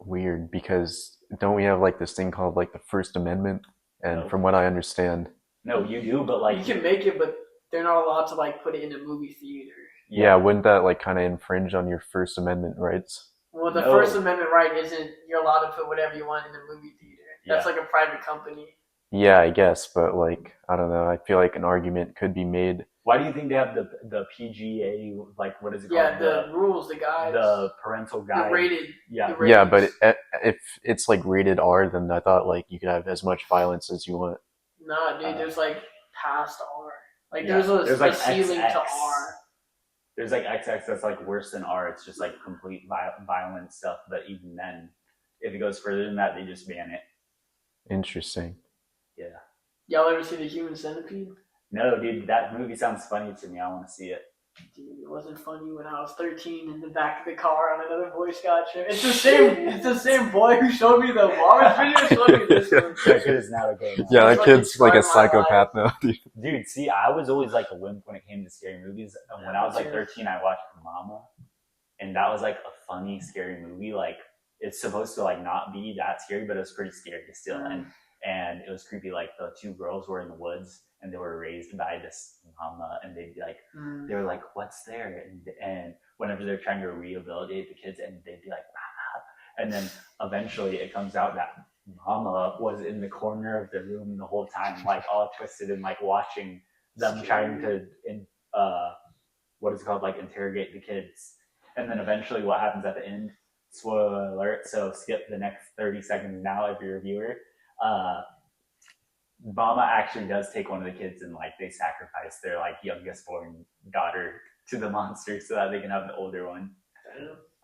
Weird, because don't we have like this thing called like the First Amendment? And No. from what I understand, No, you do, but like You can make it, but they're not allowed to like put it in a movie theater. yeah, wouldn't that like kind of infringe on your First Amendment rights? Well, the No. First Amendment right isn't you're allowed to put whatever you want in the movie theater. That's Yeah. like a private company. Yeah, I guess, but like I don't know. I feel like an argument could be made. Why do you think they have the PGA, like what is it called? Yeah, the rules, the guides, the parental the guide. rated. Yeah. the Yeah, ratings. but if it's like rated R, then I thought like you could have as much violence as you want. Nah, dude, there's like past R. Like Yeah, there's there's, a like, ceiling to XX. R. There's like XX that's like worse than R. It's just like complete violent stuff. But even then, if it goes further than that, they just ban it. Interesting. Yeah. Y'all ever see the Human Centipede? No, dude, that movie sounds funny to me. I want to see it. Dude, it wasn't funny when I was 13 in the back of the car on another Boy Scout trip. It's the same. It's the same boy who showed me the Walrus video. Showed me this one. That kid is not okay. Now. Yeah, It's that like kid's like a describe my psychopath now, dude. Dude, see, I was always like a wimp when it came to scary movies. And when I was like 13, I watched Mama, and that was like a funny, scary movie. Like it's supposed to like not be that scary, but it was pretty scary still. And it was creepy. Like the two girls were in the woods and they were raised by this mama, and they'd be like, they were like, "What's there?" And whenever they're trying to rehabilitate the kids, and they'd be like, "Ah." And then eventually it comes out that mama was in the corner of the room the whole time, like all twisted and like watching them trying to what is it called, like interrogate the kids, and then eventually what happens at the end? Spoiler alert. So skip the next 30 seconds now if you're a viewer. Mama actually does take one of the kids and like they sacrifice their like youngest born daughter to the monster so that they can have the older one.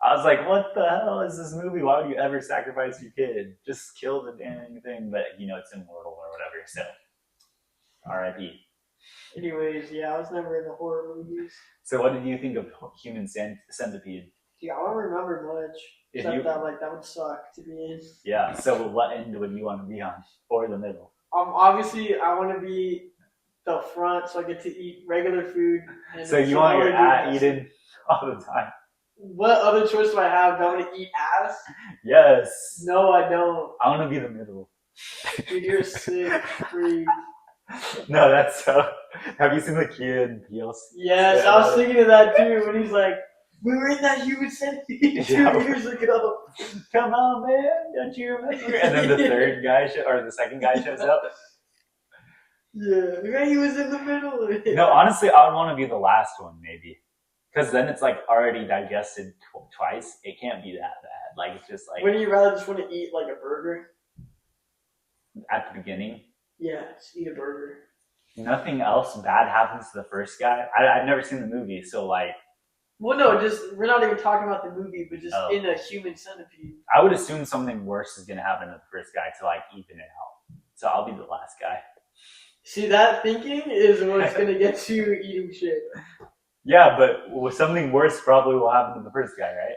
I was like, what the hell is this movie? Why would you ever sacrifice your kid? Just kill the damn thing. But you know it's immortal or whatever. So R.I.P. Anyways, yeah, I was never into horror movies. So what did you think of Human Centipede? Yeah, I don't remember much. If Except you- that like that would suck to be in. Yeah. So what end would you want to be on, or the middle? Obviously, I want to be the front, so I get to eat regular food. And So you want your ass eaten all the time? What other choice do I have? Do I want to eat ass? Yes. No, I don't. I want to be the middle. Dude, you're a sick freak. No, that's so. Have you seen the kid Peele's? Yes, I was thinking of that too when he's like, we were in that Human Centipede 2 Yeah. years ago. Come on, man, don't you remember? And then the third guy or the second guy shows up. Yeah, man, he was in the middle of it. No, honestly, I would want to be the last one, maybe, because then it's like already digested twice. It can't be that bad. Like it's just like Wouldn't you rather just want to eat like a burger? at the beginning. Yeah, just eat a burger. Nothing else bad happens to the first guy. I've never seen the movie, so like Well, no, just we're not even talking about the movie, but just Oh. in a Human Centipede. I would assume something worse is gonna happen to the first guy to like even it out. So I'll be the last guy. See, that thinking is what's gonna get you eating shit. Yeah, but something worse probably will happen to the first guy, right?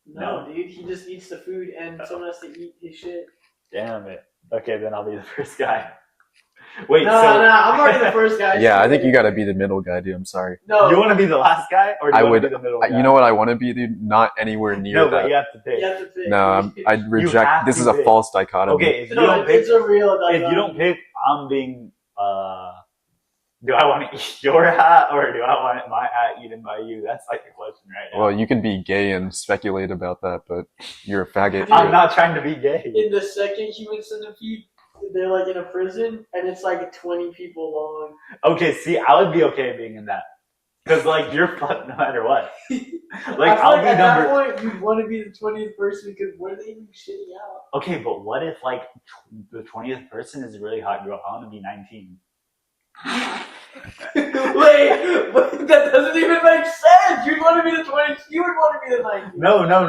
No, dude, he just eats the food and someone has to eat his shit. Damn it. Okay, then I'll be the first guy. Wait, No, so I'm already the first guy. Yeah, I think you got to be the middle guy, dude. I'm sorry. No, you want to be the last guy, or do you I want would. to be the middle guy? You know what I want to be, dude? Not anywhere near No, but that. you have to pick. you have to pick. No, I'd have reject. This to is a pick. false dichotomy. Okay, if you No, don't pick, it's a real if you don't pick, I'm being. Do I want to eat your hat, or do I want my hat eaten by you? That's like the question right now. Well, you can be gay and speculate about that, but you're a faggot. I'm not trying to be gay. In the second Human Centipede, they're like in a prison and it's like 20 people long. Okay, see, I would be okay being in that. Because, like, you're fucked no matter what. Like, I feel I'll like be at number. that point, you'd want to be the 20th person because what are they even shitting out? Okay, but what if, like, the 20th person is a really hot girl? I want to be 19. Wait, but that doesn't even make sense. You'd want to be the 20th. You would want to be the 19th. No. You don't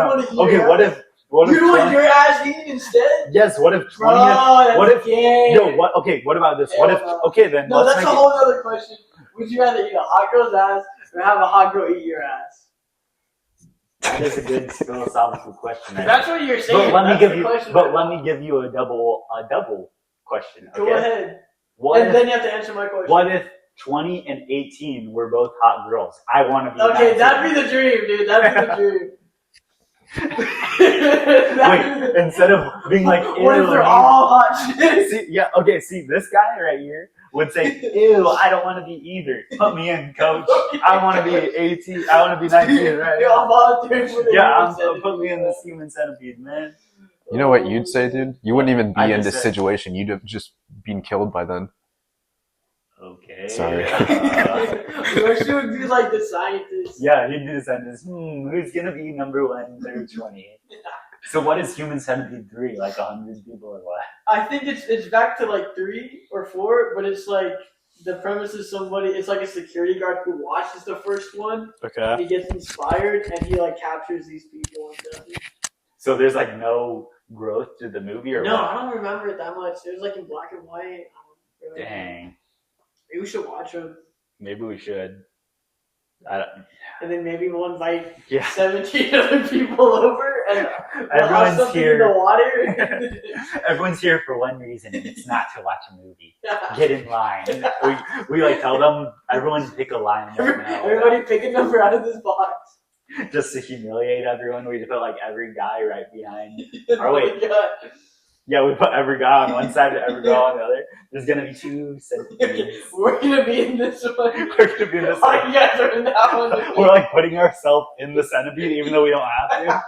wanna eat Okay, your what ass? if. What if You want 20 your ass eaten instead? Yes, what if 20th. Bro, that's what if. gay. Yo, what? Okay, what about this? What if. Okay, then No, let's that's make a whole other question. Would you rather eat a hot girl's ass or have a hot girl eat your ass? That is a good philosophical question. Right? That's what you're saying. But let me That's give the you. question. But let me give you a double question. Okay? Go ahead. What And if, then you have to answer my question. what if 20 and 18 were both hot girls? I want to be. Okay, 19. that'd be the dream, dude. That'd be the dream. Wait, instead of being like, what if ew, they're all hot shit? see, yeah, okay, see, this guy right here would say, ew, I don't want to be either. Put me in, coach. I want to be 18. I want to be 19, right? You're all volunteering for the Yeah, Human Centipede. put me in this Human Centipede, man. You know what you'd say, dude? You wouldn't even I be in just this said- situation. You'd have just been killed by then. Okay. Sorry. Yoshi would be like the scientist. Yeah, he'd do the sentence, who's going to be number 1 through 20? So what is Human Centipede 3? Like 100 people or what? I think it's back to like 3 or 4, but it's like the premise is somebody. It's like a security guard who watches the first one. Okay. He gets inspired and he like captures these people and stuff. So there's like no growth to the movie or No, what? I don't remember it that much. It was like in black and white. I don't remember. Dang. Maybe we should watch them, Maybe we should. I don't, and then maybe we'll invite yeah. 17 other people over, and we'll have Everyone's something in the here. water. Everyone's here for one reason, and it's not to watch a movie. Get in line. We like tell them, everyone pick a line right now. Everybody pick a number out of this box. Just to humiliate everyone, we just put like every guy right behind. Oh wait. my God. Yeah, we put every guy on one side and every girl on the other. There's gonna be 2 centipedes. We're gonna be in this one. We're gonna be in this Oh, one. you guys are in that one. We're like putting ourselves in the centipede even though we don't have to.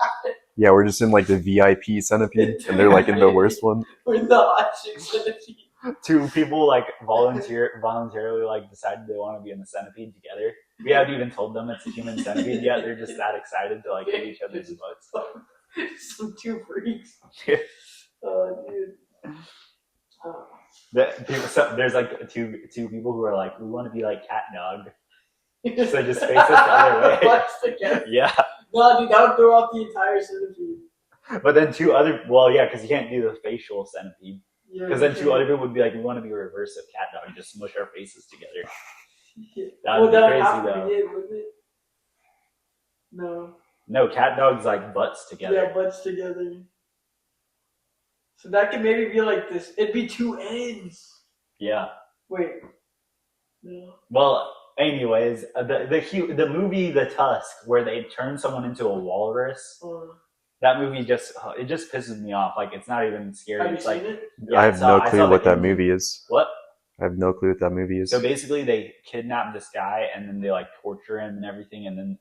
Yeah, we're just in like the VIP centipede, and they're like in the worst one. We're in the hot chick centipede. 2 people like voluntarily like decided they want to be in the centipede together. We haven't even told them it's a human centipede yet. They're just that excited to like hit each other's butts. Some two freaks. Oh, dude. There's like two people who are like, we want to be like cat dog. So just face us the other way. Yeah. No, dude, that would throw off the entire centipede. But then two other, well, yeah, because you can't do the facial centipede. Because then two other people would be like, we want to be a reverse of cat dog, just smush our faces together. That would be crazy, though. Wouldn't it? No. No, cat dogs like butts together. Yeah, butts together. So that could maybe be like this. It'd be two ends. Yeah. Wait. No. Well, anyways, the movie The Tusk, where they turn someone into a walrus. That movie just pisses me off. Like, it's not even scary. Have you it's seen like, it? Yeah, I have no clue what that movie is. What? I have no clue what that movie is. So basically, they kidnap this guy and then they like torture him and everything, and then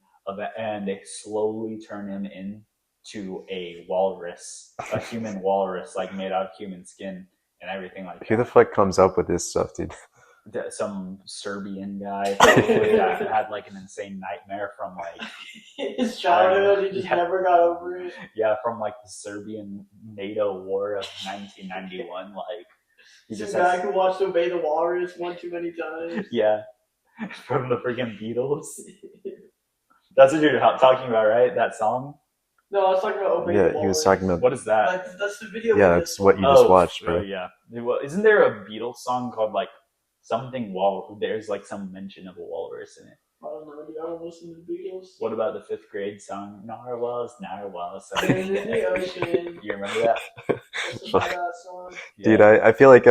they slowly turn him into a walrus, a human walrus, like made out of human skin and everything like that. Who the fuck comes up with this stuff, dude? Some Serbian guy that had like an insane nightmare from like his childhood. He just never got over it. Yeah, from like the Serbian NATO war of 1991. Like he just guy who watched Obey the Walrus one too many times. Yeah, from the freaking Beatles. That's what you're talking about, right? That song. No, I was talking about Obey the Walrus. Yeah, he was talking about. What is that? That's the video. Yeah, that's what you just watched, bro. Yeah. Well, isn't there a Beatles song called like something There's like some mention of a walrus in it. I don't know, dude. I don't listen to the Beatles. What about the 5th grade song Narwhals, Narwhals? In the ocean. You remember that? Dude, I feel like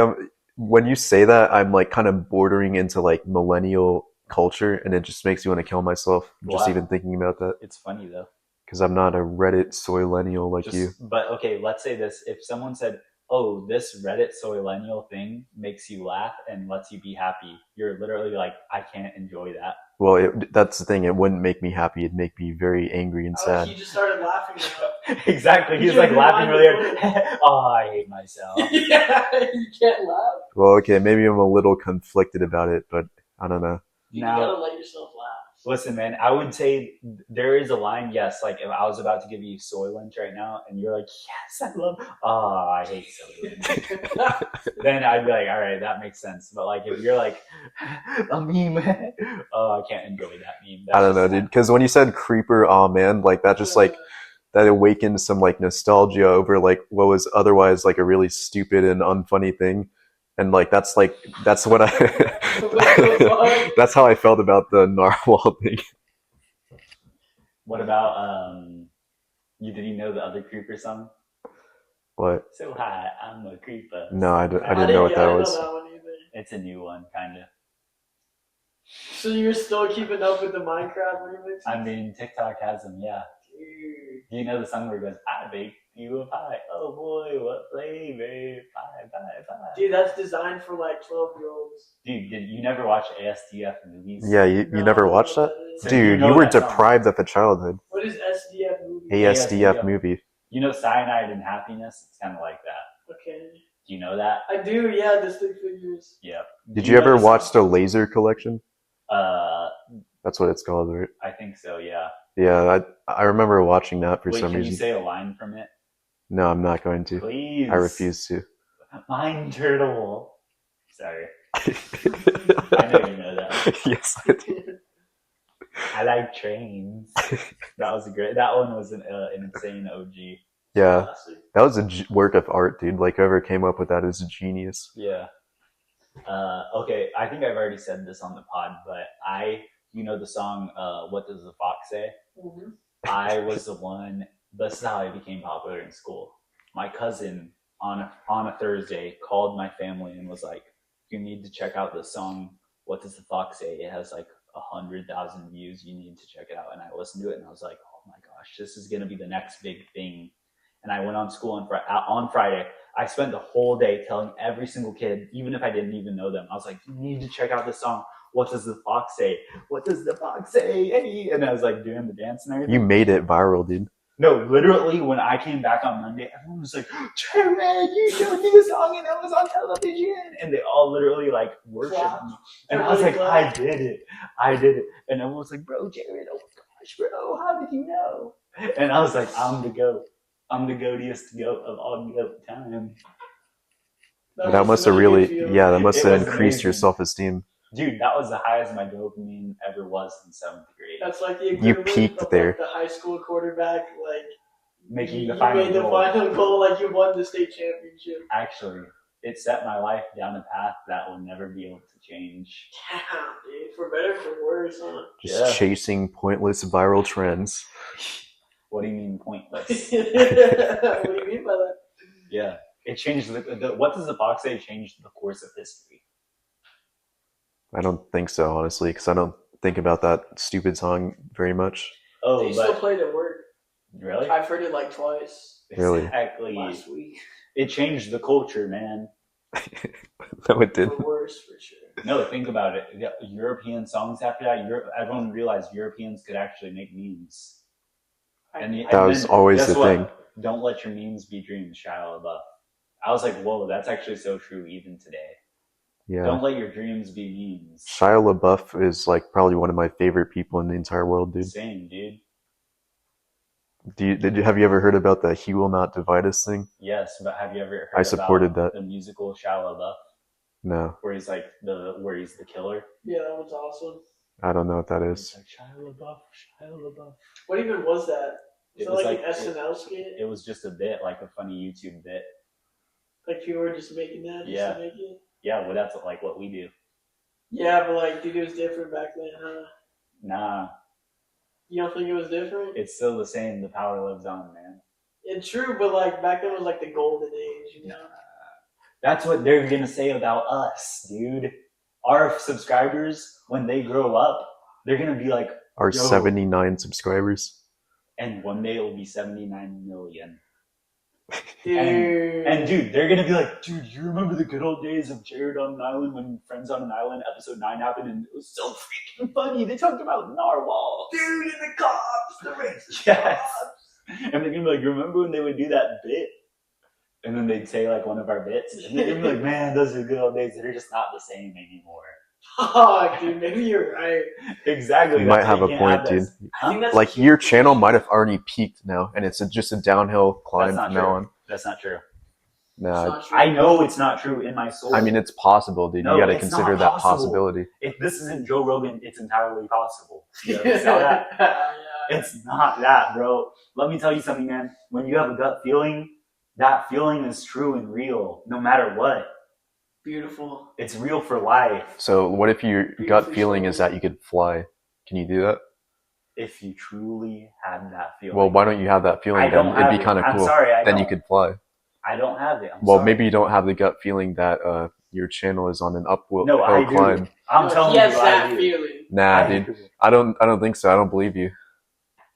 when you say that, I'm like kind of bordering into like millennial culture, and it just makes me want to kill myself just even thinking about that. It's funny though, because I'm not a Reddit soy-lennial like you. But okay, let's say this: if someone said, "Oh, this Reddit soy-lennial thing makes you laugh and lets you be happy," you're literally like, "I can't enjoy that." Well, that's the thing. It wouldn't make me happy. It'd make me very angry and sad. He just started laughing now. Exactly. He was like laughing really hard. Oh, I hate myself. Yeah, you can't laugh. Well, okay, maybe I'm a little conflicted about it, but I don't know. You gotta let yourself laugh. Listen, man, I would say there is a line, yes, like if I was about to give you Soylent right now and you're like, yes, I love, I hate Soylent. Then I'd be like, all right, that makes sense. But like if you're like, a meme, I can't enjoy that meme. I don't know, dude, because when you said creeper, oh man, like that just like, that awakened some like nostalgia over like what was otherwise like a really stupid and unfunny thing. And like that's what I that's how I felt about the narwhal thing. What about did you know the other creeper song? What? So hi, I'm a creeper. No, I didn't know what that was. Know that one either. It's a new one, kind of. So you're still keeping up with the Minecraft remix? I mean, TikTok has them, yeah. Dude. Do you know the song where it goes, I bake you a pie. Oh boy, what flavor? Pie, pie, pie. Dude, that's designed for like 12-year-olds. Dude, you never watch ASDF movies? Yeah, you never watched that? So dude, you were deprived of a childhood. What is SDF movie? ASDF movie. You know Cyanide and Happiness? It's kind of like that. Okay. Do you know that? I do, yeah, the stick figures. Yeah. Did you ever watch the Laser Collection? That's what it's called, right? I think so, yeah. Yeah, I remember watching that for some reason. Can you say a line from it? No, I'm not going to. Please. I refuse to. Mind turtle. Sorry. I know you know that. Yes, I do. I like trains. That was great. That one was an insane OG. Yeah, that was a work of art, dude. Like whoever came up with that is a genius. Yeah. Okay, I think I've already said this on the pod, but you know the song "What Does the Fox Say"? Mm-hmm. I was the one. This is how I became popular in school. My cousin on a Thursday called my family and was like, "You need to check out this song. What Does the Fox Say? It has like 100,000 views. You need to check it out." And I listened to it and I was like, "Oh my gosh, this is gonna be the next big thing." And I went on school on Friday. I spent the whole day telling every single kid, even if I didn't even know them, I was like, "You need to check out this song. What does the fox say? What does the fox say? Hey!" And I was like doing the dance and everything. You made it viral, dude. No, literally, when I came back on Monday, everyone was like, Jared, you showed me the song and it was on television. And they all literally like worshiped me. And I was like, I did it. And everyone was like, bro, Jared, oh my gosh, bro, how did you know? And I was like, I'm the GOAT. I'm the goatiest goat of all goat time. That must have that must have increased your self-esteem. Dude, that was the highest my dopamine ever was in 7th grade. That's like the you peaked of, there. Like, the high school quarterback, like making the final goal. You made the final goal, like you won the state championship. Actually, it set my life down a path that will never be able to change. Damn, dude, for better for worse, huh? Just chasing pointless viral trends. What do you mean pointless? What do you mean by that? Yeah, it changed what does the box say changed the course of history? I don't think so, honestly, because I don't think about that stupid song very much. Oh, they still played at work. Really? I've heard it like twice. Really? Exactly. Last week. It changed the culture, man. No, it didn't. For worse, for sure. No, think about it. European songs after that, everyone realized Europeans could actually make memes. That was always the thing. Don't let your memes be dreams, Shia LaBeouf. I was like, whoa, that's actually so true even today. Yeah. Don't let your dreams be memes. Shia LaBeouf is like probably one of my favorite people in the entire world, dude. Same, dude. Have you ever heard about the "He Will Not Divide Us" thing? Yes, but have you ever heard I supported about that. The musical Shia LaBeouf? No. Where he's like where he's the killer? Yeah, that was awesome. I don't know what that is. It's like Shia LaBeouf. What even was that? It was like an SNL skit? It was just a bit, like a funny YouTube bit. Like people were just making that just to make it? Yeah, well that's like what we do. Yeah, but like, dude, it was different back then, huh? Nah. You don't think it was different? It's still the same. The power lives on, man. It's true, but like back then was like the golden age, you know? That's what they're gonna say about us, dude. Our subscribers, when they grow up, they're gonna be like our 79 subscribers. And one day it will be 79 million. Dude. And dude, they're gonna be like, dude, you remember the good old days of Jared on an Island when Friends on an Island episode 9 happened and it was so freaking funny. They talked about narwhals. Dude, and the cops, the racist yes. cops. And they're gonna be like, remember when they would do that bit? And then they'd say like one of our bits. And they're gonna be like, man, those are the good old days. They're just not the same anymore. Oh, dude, maybe you're right. Exactly. You might have a point, dude. I think that's like your channel might have already peaked now, and it's just a downhill climb from now on. That's not true. Nah, I know it's not true in my soul. I mean, it's possible, dude. You got to consider that possibility. If this isn't Joe Rogan, it's entirely possible. You know that? It's not that, bro. Let me tell you something, man. When you have a gut feeling, that feeling is true and real, no matter what. Beautiful. It's real for life. So what if your gut feeling is that you could fly? Can you do that? If you truly had that feeling. Well, why don't you have that feeling? Then it'd be kind of cool. I'm sorry, then you could fly. I don't have it. Well, maybe you don't have the gut feeling that your channel is on an uphill climb. I'm telling you, that feeling. Nah, dude. I don't think so. I don't believe you.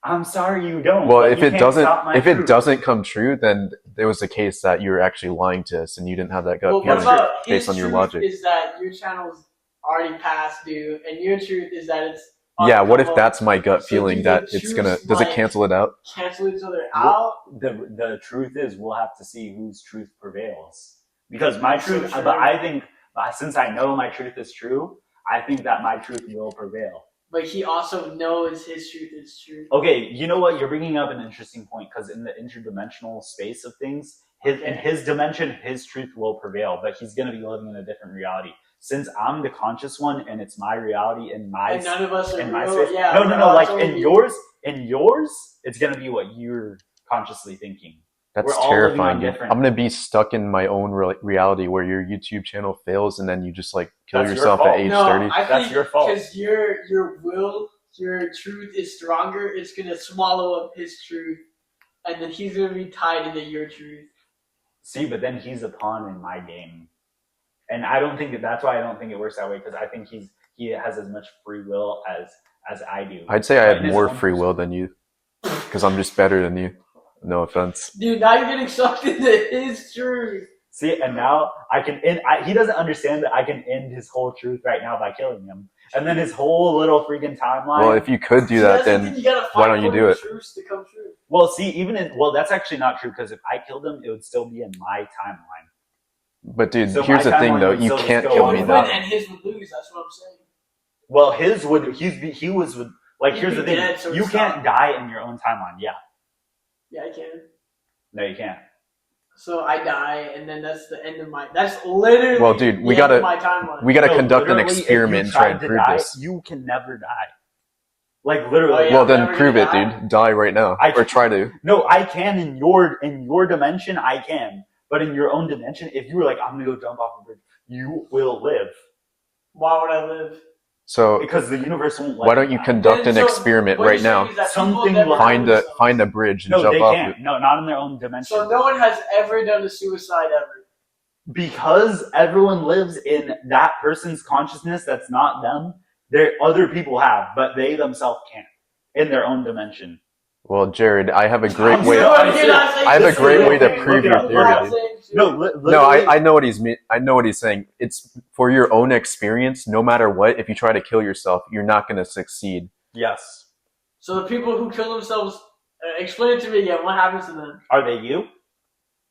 I'm sorry you don't. Well, if it doesn't come true, then there was a case that you were actually lying to us and you didn't have that gut feeling based on your logic. Is that your channel's already past due, and your truth is that it's what if that's my gut feeling that it's gonna? Does it cancel it out? Cancel each other out. The truth is, we'll have to see whose truth prevails. Because my truth, but I think since I know my truth is true, I think that my truth will prevail. But he also knows his truth is true. Okay, you know what? You're bringing up an interesting point because in the interdimensional space of things, in his dimension, his truth will prevail, but he's going to be living in a different reality. Since I'm the conscious one and it's my reality and none of us are in my real. space. Yeah, No. Like in yours, it's going to be what you're consciously thinking. That's terrifying. I'm going to be stuck in my own reality where your YouTube channel fails and then you just like kill yourself at age 30. That's your fault. Because your will, your truth is stronger. It's going to swallow up his truth. And then he's going to be tied into your truth. See, but then he's a pawn in my game. And I don't think that's why I don't think it works that way, because I think he has as much free will as I do. I'd say I have more free will than you because I'm just better than you. No offense. Dude, now you're getting sucked into his truth. See, and now I can end. He doesn't understand that I can end his whole truth right now by killing him, and then his whole little freaking timeline. Well, if you could do that, then why don't you do it? Truths to come true. Well, see, that's actually not true because if I killed him, it would still be in my timeline. But dude, So here's the my thing timeline though, would you still just can't go kill on me without now. And his would lose. That's what I'm saying. Well, his would he was like He'd here's be the thing: dead, so you it's can't not- die in your own timeline. Yeah, Yeah, I can. no, you can't. So I die, and then that's the end of my. That's literally. Well, dude, we the end gotta- of my timeline. We gotta No, conduct an literally, if experiment you and try tried and to prove die, this. You can never die. Like literally. Oh, yeah. Well, I'm then never prove it, gonna die. dude. Die right now, I or try to. No, I can in your dimension. I can, but in your own dimension, if you were like, I'm gonna go jump off a bridge, you will live Why would I live? So because the universe won't. Let why don't you die. conduct an So experiment what you're right saying now? is that Something people never will hurt themselves. Find a bridge and No, jump they off can't. it. No, not in their own dimension. So no one has ever done a suicide ever. Because everyone lives in that person's consciousness that's not them, there other people have, but they themselves can't in their own dimension. Well, Jared, I have a great I'm way. still- I have a great way to prove your theory, dude. No, No, I know what I know what he's saying. It's for your own experience. No matter what, if you try to kill yourself, you're not going to succeed. Yes. So the people who kill themselves, explain it to me again. What happens to them? Are they you?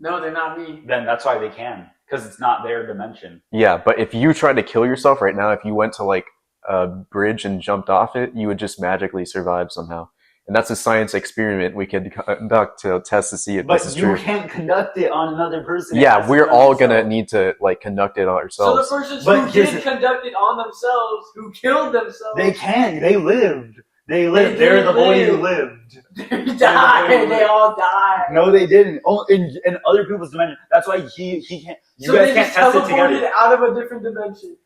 No, they're not me. Then that's why they can, because it's not their dimension. Yeah, but if you tried to kill yourself right now, if you went to like a bridge and jumped off it, you would just magically survive somehow. And that's a science experiment we could conduct to test to see if But this is you true. can't conduct it on another person. It Yeah, has to we're be on all yourself. gonna need to like conduct it on So the ourselves. persons But who here's did the- conduct it on themselves, who killed themselves, They can. They lived. They lived. They They're the boy did who live. lived. they died. They all died. No, they didn't. Oh, in other people's dimension. That's why he can't. You So guys they can't just test it teleported together. out of a different dimension.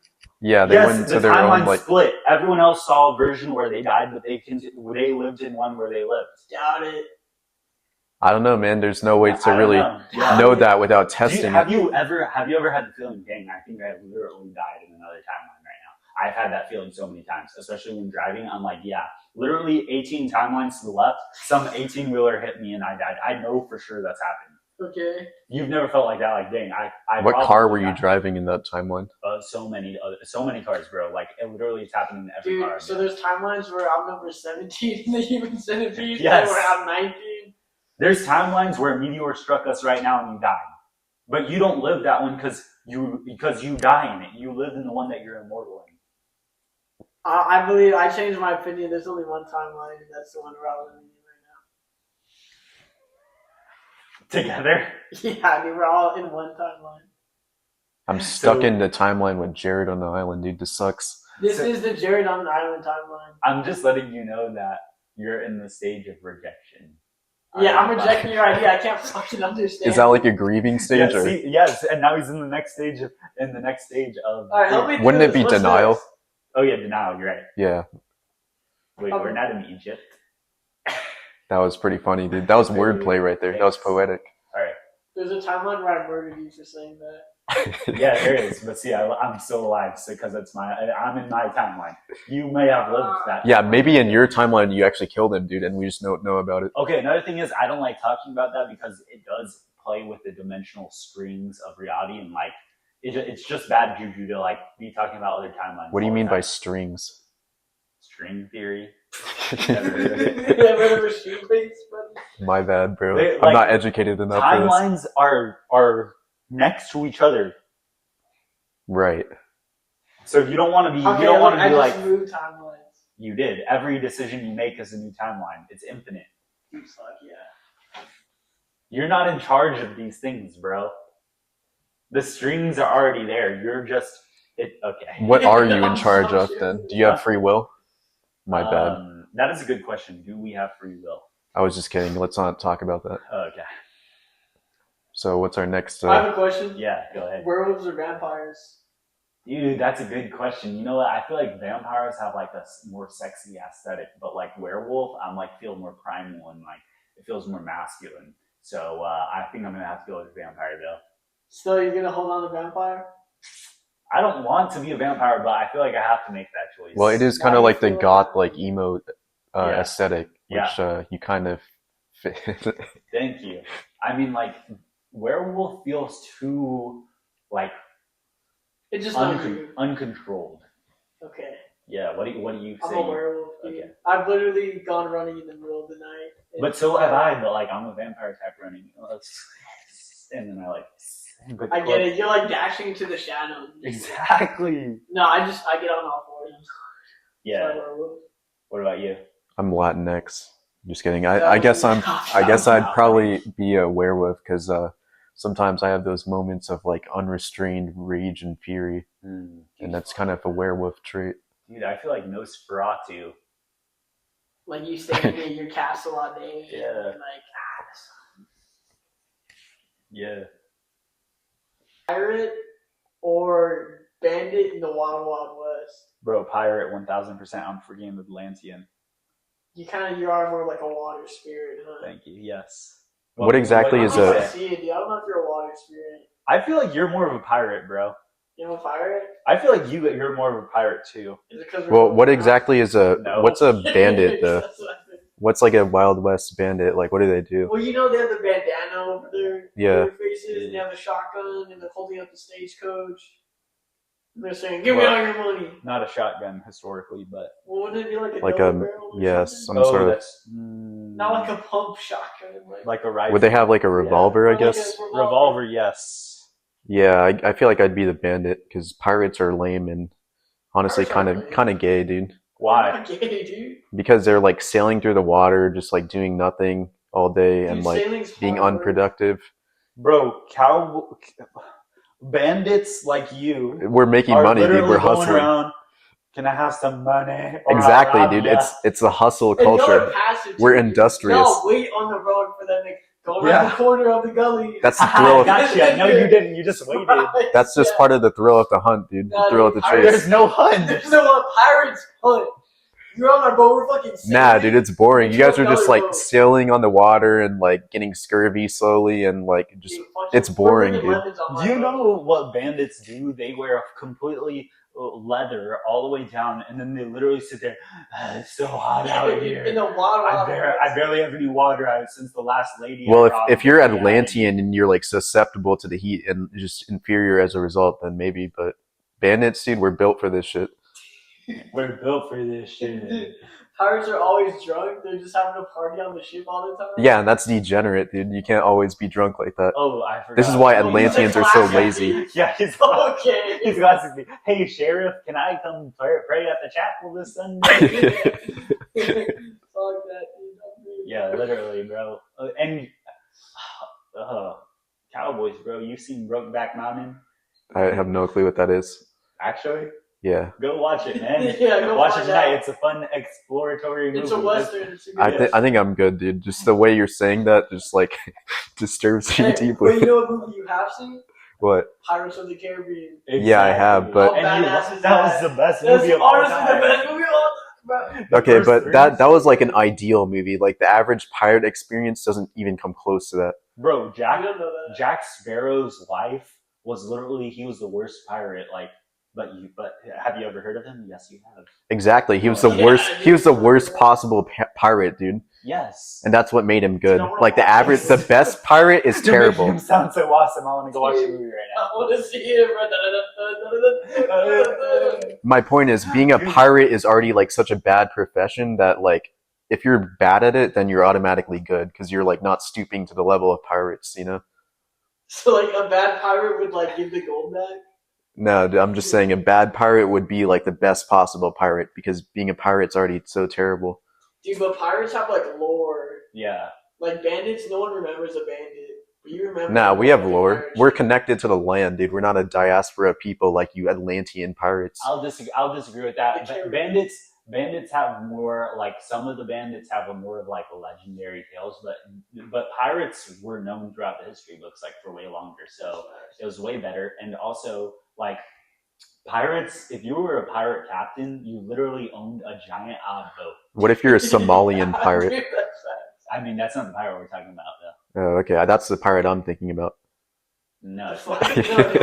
Yeah, they Yes, went into the their timeline own like. split. Everyone else saw a version where they died, but they lived in one where they lived. Doubt it. I don't know, man. There's no way I to don't really know. know that without Do testing you, it. have you ever had the feeling, dang, I think I literally died in another timeline right now? I've had that feeling so many times, especially when driving. I'm like, yeah, literally 18 timelines to the left, some 18-wheeler hit me and I died. I know for sure that's happened. Okay. You've never felt like that, like, dang, I What car probably were you died. driving in that timeline? So many cars, bro. Like, it literally is happening in every Dude, car. so there's timelines where I'm number 17 in the human centipede, Yes. and where I'm 19. There's timelines where a meteor struck us right now and you died. But you don't live that one because you die in it. You live in the one that you're immortal in. I believe I changed my opinion. There's only one timeline, and that's the one where I'm living Together? in right now. Yeah, I mean, we're all in one timeline. I'm stuck So- in the timeline with Jared on the island, dude. This sucks. This So- is the Jared on the Island timeline. I'm just letting you know that you're in the stage of rejection. Yeah, I'm rejecting your idea. I can't fucking understand. Is that like a grieving stage, Yeah, or see, yes, and now he's in the next stage of. All right, help me. Wouldn't do it be this. What's denial? next? Oh yeah, denial. You're right. yeah? Wait, Okay. we're not in Egypt. That was pretty funny, dude. That was wordplay right there. That was poetic. All right. There's a timeline where I murdered you for saying that. Yeah, there is. But see, I'm still alive, so because I'm in my timeline. You may have lived that. Yeah, maybe in your timeline you actually killed him, dude, and we just don't know about it. Okay, another thing is I don't like talking about that because it does play with the dimensional strings of reality and like it's just bad juju to like be talking about other timelines. What do you all the mean by time. strings? String theory? Never heard of a shoe base, buddy? My bad, bro. They- I'm like, not educated enough for this. Timelines are next to each other, Right. so you don't want to be. Okay, You don't want to I be just like moved timelines. you did. Every decision you make is a new timeline. It's infinite. You suck, yeah. You're not in charge of these things, bro. The strings are already there. You're just it. Okay. What are you in I'm charge so of sure. then? Do you have free will? My bad. That is a good question. Do we have free will? I was just kidding. Let's not talk about that. Okay. So what's our next? I have a question. Yeah, go ahead. Werewolves or vampires? Dude, that's a good question. You know what? I feel like vampires have like a more sexy aesthetic, but like werewolf, I'm like feel more primal and like it feels more masculine. So I think I'm gonna have to go with vampire though. Still, you're gonna hold on to vampire? I don't want to be a vampire, but I feel like I have to make that choice. Well, it is kind Why of do you like the feel like goth, that? like emo Yeah. aesthetic, which you kind of fit. Thank you. I mean, like werewolf feels too like It's just not you. uncontrolled. Okay. Yeah. What do you say? I'm a werewolf, dude. Okay. I've literally gone running in the middle of the night. But so have I. But like I'm a vampire type running, and then I get it. You're like dashing to the shadows. Exactly. No, I get on all fours. Yeah. What about you? I'm Latinx. Just kidding. I guess I'd probably be a werewolf because sometimes I have those moments of like unrestrained rage and fury, and that's kind of a werewolf trait. Dude, I feel like Nosferatu. Like you stay in your castle all day. Yeah. And Yeah. Pirate or bandit in the Wild Wild West? Bro, pirate 1000%. I'm freaking Atlantean. You are more like a water spirit, huh? Thank you. Yes. What exactly is a? I don't know if you're a water spirit. I feel like you're more of a pirate, bro. You're a pirate? I feel like you're more of a pirate too. Is it because well, what exactly is what's a bandit though? What's like a Wild West bandit? Like, what do they do? Well, they have the bandana over their faces, and they have the shotgun, and they're holding up the stagecoach. And they're saying, "Give me all your money." Not a shotgun historically, but wouldn't it be like a barrel? Yes, some sort of. That's not like a pump shotgun. Like a rifle. Would they have like a revolver? I guess. Like revolver, yes. Yeah, I feel like I'd be the bandit because pirates are lame and honestly kind of gay, dude. Why? Gay, dude? Because they're like sailing through the water, just like doing nothing all day and like being unproductive. Bro, bandits like you. We're making money, dude. We're hustling. Around, can I have some money? Exactly, dude. It's the hustle culture. We're industrious. No, wait on the road for them to go around the corner of the gully. That's the thrill. Gotcha. No, you didn't. You just waited. That's just part of the thrill of the hunt, dude. The thrill of the chase. There's no hunt. There's no pirates hunt. You're on our boat. We're fucking sailing. Nah, dude, it's boring. You guys are just like sailing on the water and like getting scurvy slowly and like just it's boring, dude. Do you know what bandits do? They wear completely leather all the way down, and then they literally sit there. It's so hot out here. In the water. I barely have any water out since the last lady. Well, if you're Atlantean and you're like susceptible to the heat and just inferior as a result, then maybe. But bandits, dude, we're built for this shit. We're built for this shit. Pirates are always drunk. They're just having a party on the ship all the time. Yeah, and that's degenerate, dude. You can't always be drunk like that. Oh, I forgot. This is why Atlanteans are so lazy. Yeah, he's okay. He's glasses me. Hey, Sheriff, can I come pray at the chapel this Sunday? Fuck that, dude. Yeah, literally, bro. And Cowboys, bro. You seen Brokeback Mountain? I have no clue what that is. Actually? Yeah. Go watch it, man. Go watch it tonight. It's a fun exploratory movie. It's a Western. I think I'm good, dude. Just the way you're saying that just like disturbs me deeply. Well, you know what movie you have seen? What? Pirates of the Caribbean. Exactly. Yeah, I have, but that was the best movie of all time. That's honestly the best movie of all time. Okay, but that was like an ideal movie. Like the average pirate experience doesn't even come close to that. Bro, Jack Sparrow's life was literally he was the worst pirate. Like, but have you ever heard of him? Yes, you have. Exactly, he was the worst. He was the worst possible pirate, dude. Yes, and that's what made him good. Like the best pirate is terrible. You sound so awesome. I want to go watch the movie right now. I want to see it. My point is, being a pirate is already like such a bad profession that like if you're bad at it, then you're automatically good because you're like not stooping to the level of pirates, you know. So like a bad pirate would like give the gold back. No, I'm just saying a bad pirate would be like the best possible pirate because being a pirate's already so terrible. Dude, but pirates have like lore. Yeah. Like bandits, no one remembers a bandit. But you remember. Nah, we have lore. We're connected to the land, dude. We're not a diaspora people like you Atlantean pirates. I'll disagree with that. Bandits have more like some of the bandits have a more of like legendary tales, but pirates were known throughout the history books like for way longer. So it was way better. And also like pirates, if you were a pirate captain, you literally owned a giant odd boat. What if you're a Somalian pirate? I mean, that's not the pirate we're talking about, though. Oh, okay. That's the pirate I'm thinking about. No. We're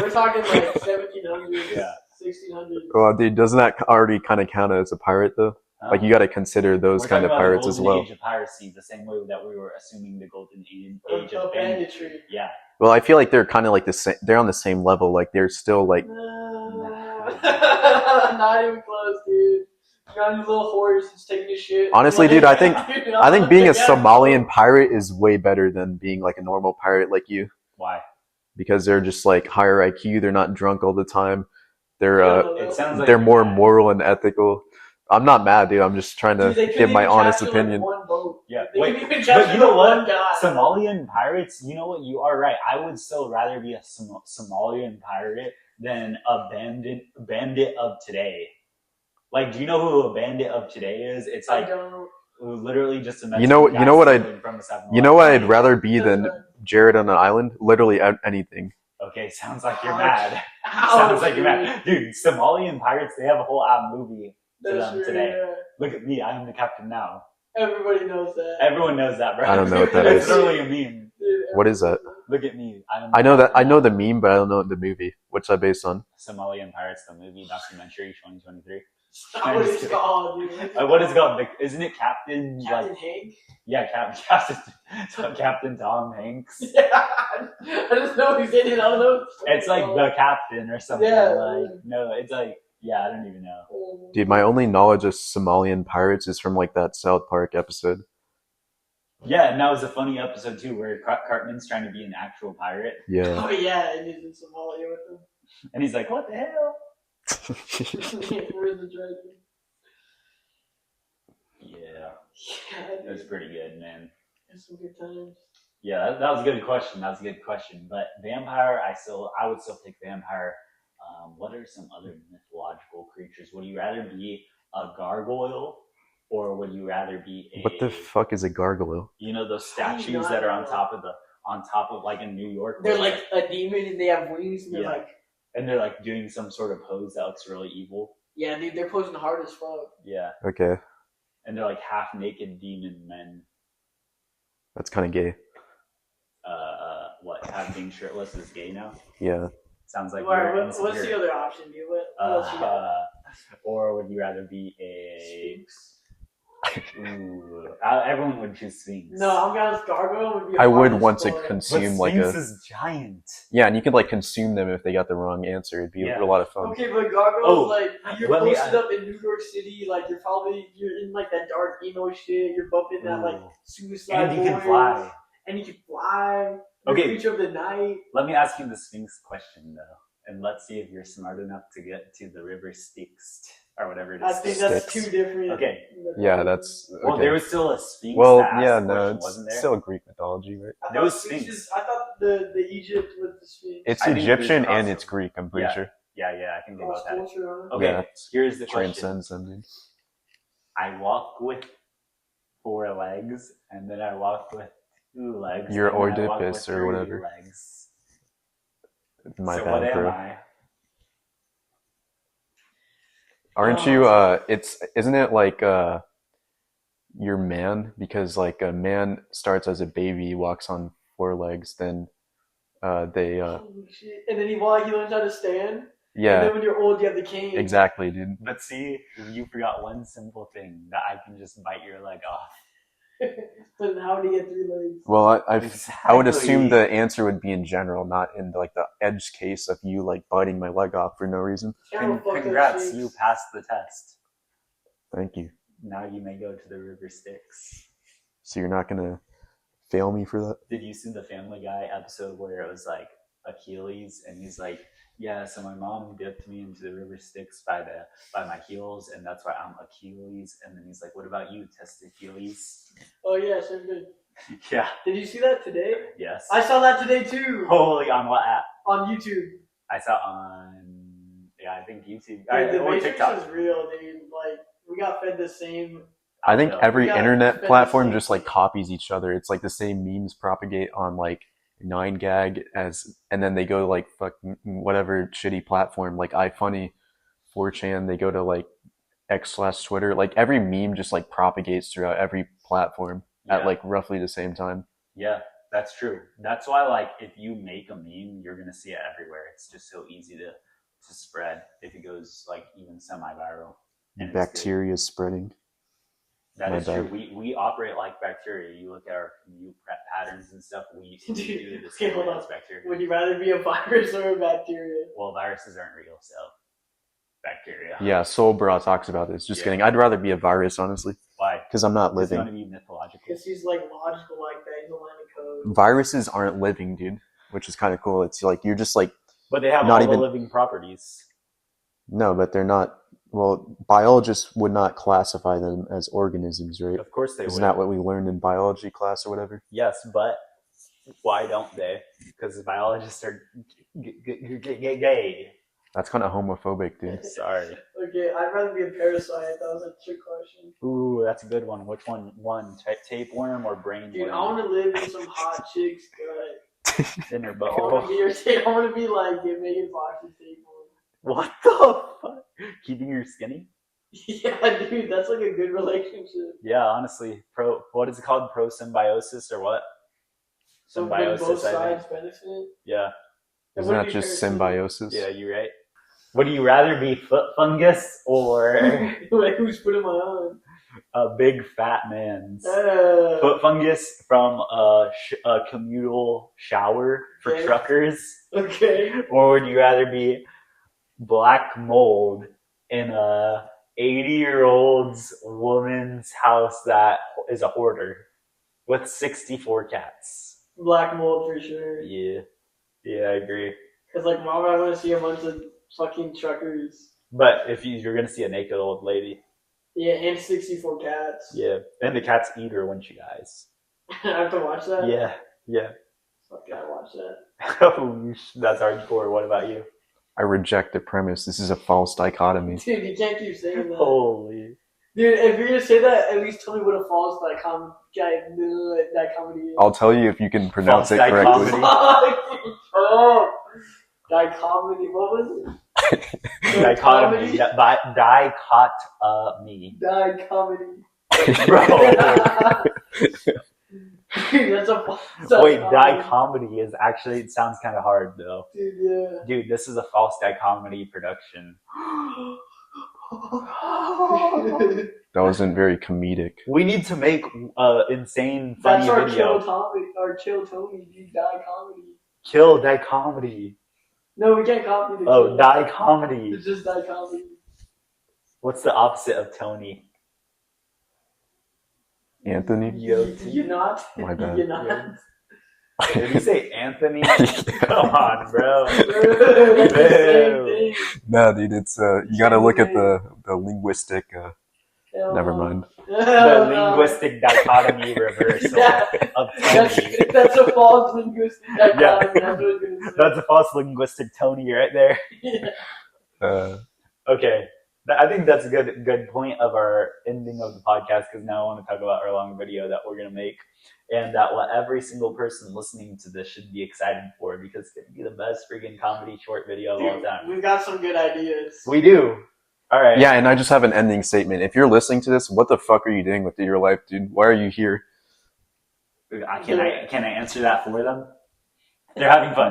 talking like 1700s, yeah. 1600s. Well, dude, doesn't that already kind of count as a pirate, though? Huh? Like you got to consider those We're kind talking of about pirates the as golden well. age of piracy, the same way that we were assuming the golden age Of of banditry. Yeah. Well, I feel like they're kind of like the same. They're on the same level. Like they're still like. Not even close, dude. You're on your little horse, just taking a shit. Honestly, dude, I think being a Somalian pirate. pirate is way better than being like a normal pirate like you, Why? because they're just like higher IQ. They're not drunk all the time. They're It sounds like they're you're more mad. moral and ethical. I'm not mad, dude. I'm just trying to give my honest opinion. Like one boat. Yeah, They wait, can even but you know what? one guy. Somalian pirates, you know what? You are right. I would still rather be a Somalian pirate than a bandit of today. Like, do you know who a bandit of today is? It's like literally just a Mexican You know what I'd rather be than Jared on an island. Literally anything. Okay, sounds like you're mad. Sounds like you're mad, dude. Somalian pirates, they have a whole movie for them today. Yeah. Look at me, I'm the captain now. Everybody knows that. Everyone knows that, bro. I don't know what that it's is. It's literally a meme. Dude, what is that? Look at me. I know that. I know the meme, but I don't know the movie. What's that based on? Somalian Pirates, the movie documentary, 2023. What is it called, dude? What is it called? Isn't it Captain Hank? Yeah, Captain Tom Hanks. Yeah, I just know he's in it. I don't know. It's like the captain or something. Yeah. Like no, it's like yeah, I don't even know. Dude, my only knowledge of Somalian pirates is from like that South Park episode. Yeah, and that was a funny episode too, where Cartman's trying to be an actual pirate. Yeah. Oh yeah, and he's in Somalia with him. And he's like, "What the hell?" Where's the dragon? Yeah, it was pretty good, man. There's some good times. Yeah, that was a good question. That was a good question. But vampire, I would still pick vampire. What are some other mythological creatures? Would you rather be a gargoyle, or would you rather be a? What the fuck is a gargoyle? You know those statues that are on top of like in New York. They're like a demon and they have wings and they're like doing some sort of pose that looks really evil. Yeah, dude, they're posing hard as fuck. Yeah. Okay. And they're like half naked demon men. That's kind of gay. What? Half being shirtless is gay now? Yeah. Sounds like. What's the other option, dude? What else you got? Or would you rather be a Sphinx? Ooh, everyone would choose Sphinx. No, I'm gonna gargoyle. Would be I would want to consume but like Sphinx is giant. Yeah, and you could like consume them if they got the wrong answer. It'd be a lot of fun. Okay, but gargoyles like you're posted up in New York City, like you're in like that dark emo shit. You're bumping that like suicide. And you can fly. And you can fly. Okay. Creature of the night. Let me ask you the Sphinx question though, and let's see if you're smart enough to get to the river Styx or whatever it is. I think that's two different. Okay. Yeah, that's. Okay. Well, there was still a Sphinx. Well, yeah, no, it's wasn't there? Still Greek mythology, right? There was Sphinx. I thought the Egypt was the Sphinx. It's Egyptian and it's Greek. I'm pretty sure. Yeah, I think they both had it. Okay, yeah, here's the transcends them, dude. I walk with 4 legs, and then I walk with 2 legs. You're Oedipus or whatever. Legs. My so bad, what am bro. I? Aren't you? Isn't it like you're man, because like a man starts as a baby, walks on 4 legs, then they. Holy shit. And then he learns how to stand. Yeah. And then when you're old, you have the cane. Exactly, dude. But see, you forgot one simple thing, that I can just bite your leg off. But how do you get 3 legs? Well, I would assume the answer would be in general, not in like the edge case of you like biting my leg off for no reason. Congrats, you passed the test. Thank you. Now you may go to the river Styx. So you're not gonna fail me for that? Did you see the Family Guy episode where it was like Achilles and he's like, yeah, so my mom dipped me into the river Styx by my heels, and that's why I'm Achilles. And then he's like, what about you, Achilles? Oh yeah, so good. Yeah. Did you see that today? Yes. I saw that today too. Holy, on what app? On YouTube. I saw on, I think YouTube. The or Matrix TikTok. is real, dude. Like, we got fed the same. I think every internet platform just like thing. copies each other. It's like the same memes propagate on like 9gag and then they go to like whatever shitty platform like iFunny, 4chan. They go to like X/Twitter. Like every meme just like propagates throughout every platform at like roughly the same time. Yeah, that's true. That's why like if you make a meme, you're gonna see it everywhere. It's just so easy to spread if it goes like even semi-viral. Bacteria is spreading. That My is true. bad. We operate like bacteria. You look at our commute prep patterns and stuff. We do the Okay, same hold way on. as bacteria. Would you rather be a virus or a bacteria? Well, viruses aren't real, so bacteria. Yeah, Soul Bra talks about this. Just Yeah. kidding. I'd rather be a virus, honestly, Why? because I'm not Because you living. want to be mythological. Because he's like logical like that. He's a line of code. Viruses aren't living, dude, which is kind of cool. It's like you're just like But they have not all even- the living properties. no, but they're not. Well, biologists would not classify them as organisms, right? Of course they Isn't would. that what we learned in biology class or whatever? Yes, but why don't they? Because biologists are gay. That's kind of homophobic, dude. Sorry. Okay, I'd rather be a parasite. That was a trick question. Ooh, that's a good one. Which one? Tapeworm or brain Dude, worm? I want to live in some hot chick's gut. In her I want to butthole. be I want to be like Megan Fox's tapeworm. What the fuck? Keeping her skinny? Yeah, dude, that's like a good relationship. Yeah, honestly. What is it called? Pro-symbiosis or what? So when Symbiosis, both I sides think. benefit. Yeah. Isn't that just symbiosis? Yeah, you're right. Would you rather be foot fungus or Wait, who's putting my on? a big fat man's? Foot fungus from a communal shower for Okay. truckers? Okay. Or would you rather be black mold in a 80-year-old's woman's house that is a hoarder with 64 cats? Black mold for sure. Yeah. Yeah, I agree. Because like, why would I want to see a bunch of fucking truckers? But if you're going to see a naked old lady. Yeah, and 64 cats. Yeah. And the cats eat her when she dies. I have to watch that? Yeah. Yeah. Fuck, I watch that. Oh, that's hardcore. What about you? I reject the premise. This is a false dichotomy. Dude, you can't keep saying that. Holy. Dude, if you're gonna say that, at least tell me what a false dichotomy is. I'll tell you if you can pronounce False it correctly. dichotomy. Oh, dichotomy. What was it? Dichotomy. Dichotomy. Dichotomy. Bro. That's a false Wait, dichotomy. dichotomy is actually, it sounds kind of hard though. Dude, yeah. Dude, this is a false dichotomy production. That wasn't very comedic. We need to make insane funny That's our video. chill Tony, dude, comedy. Kill dichotomy. No, we can't copy the Oh, kill. dichotomy. It's just comedy. What's the opposite of Tony? Anthony? You're not. My bad. You're not. Did you say Anthony? Come on, bro. That's the same Boo. thing. No, dude, it's you gotta look at the linguistic Hell never no. mind. The Hell no. linguistic dichotomy reversal Yeah. of Tony. That's a false linguistic dichotomy. Yeah. That's what I was gonna say. That's a false linguistic Tony right there. Okay. I think that's a good point of our ending of the podcast, because now I want to talk about our long video that we're going to make, and that what every single person listening to this should be excited for, because it's going to be the best freaking comedy short video of all time. We've got some good ideas. We do. All right. Yeah, and I just have an ending statement. If you're listening to this, what the fuck are you doing with your life, dude? Why are you here? Can I answer that for them? They're having fun.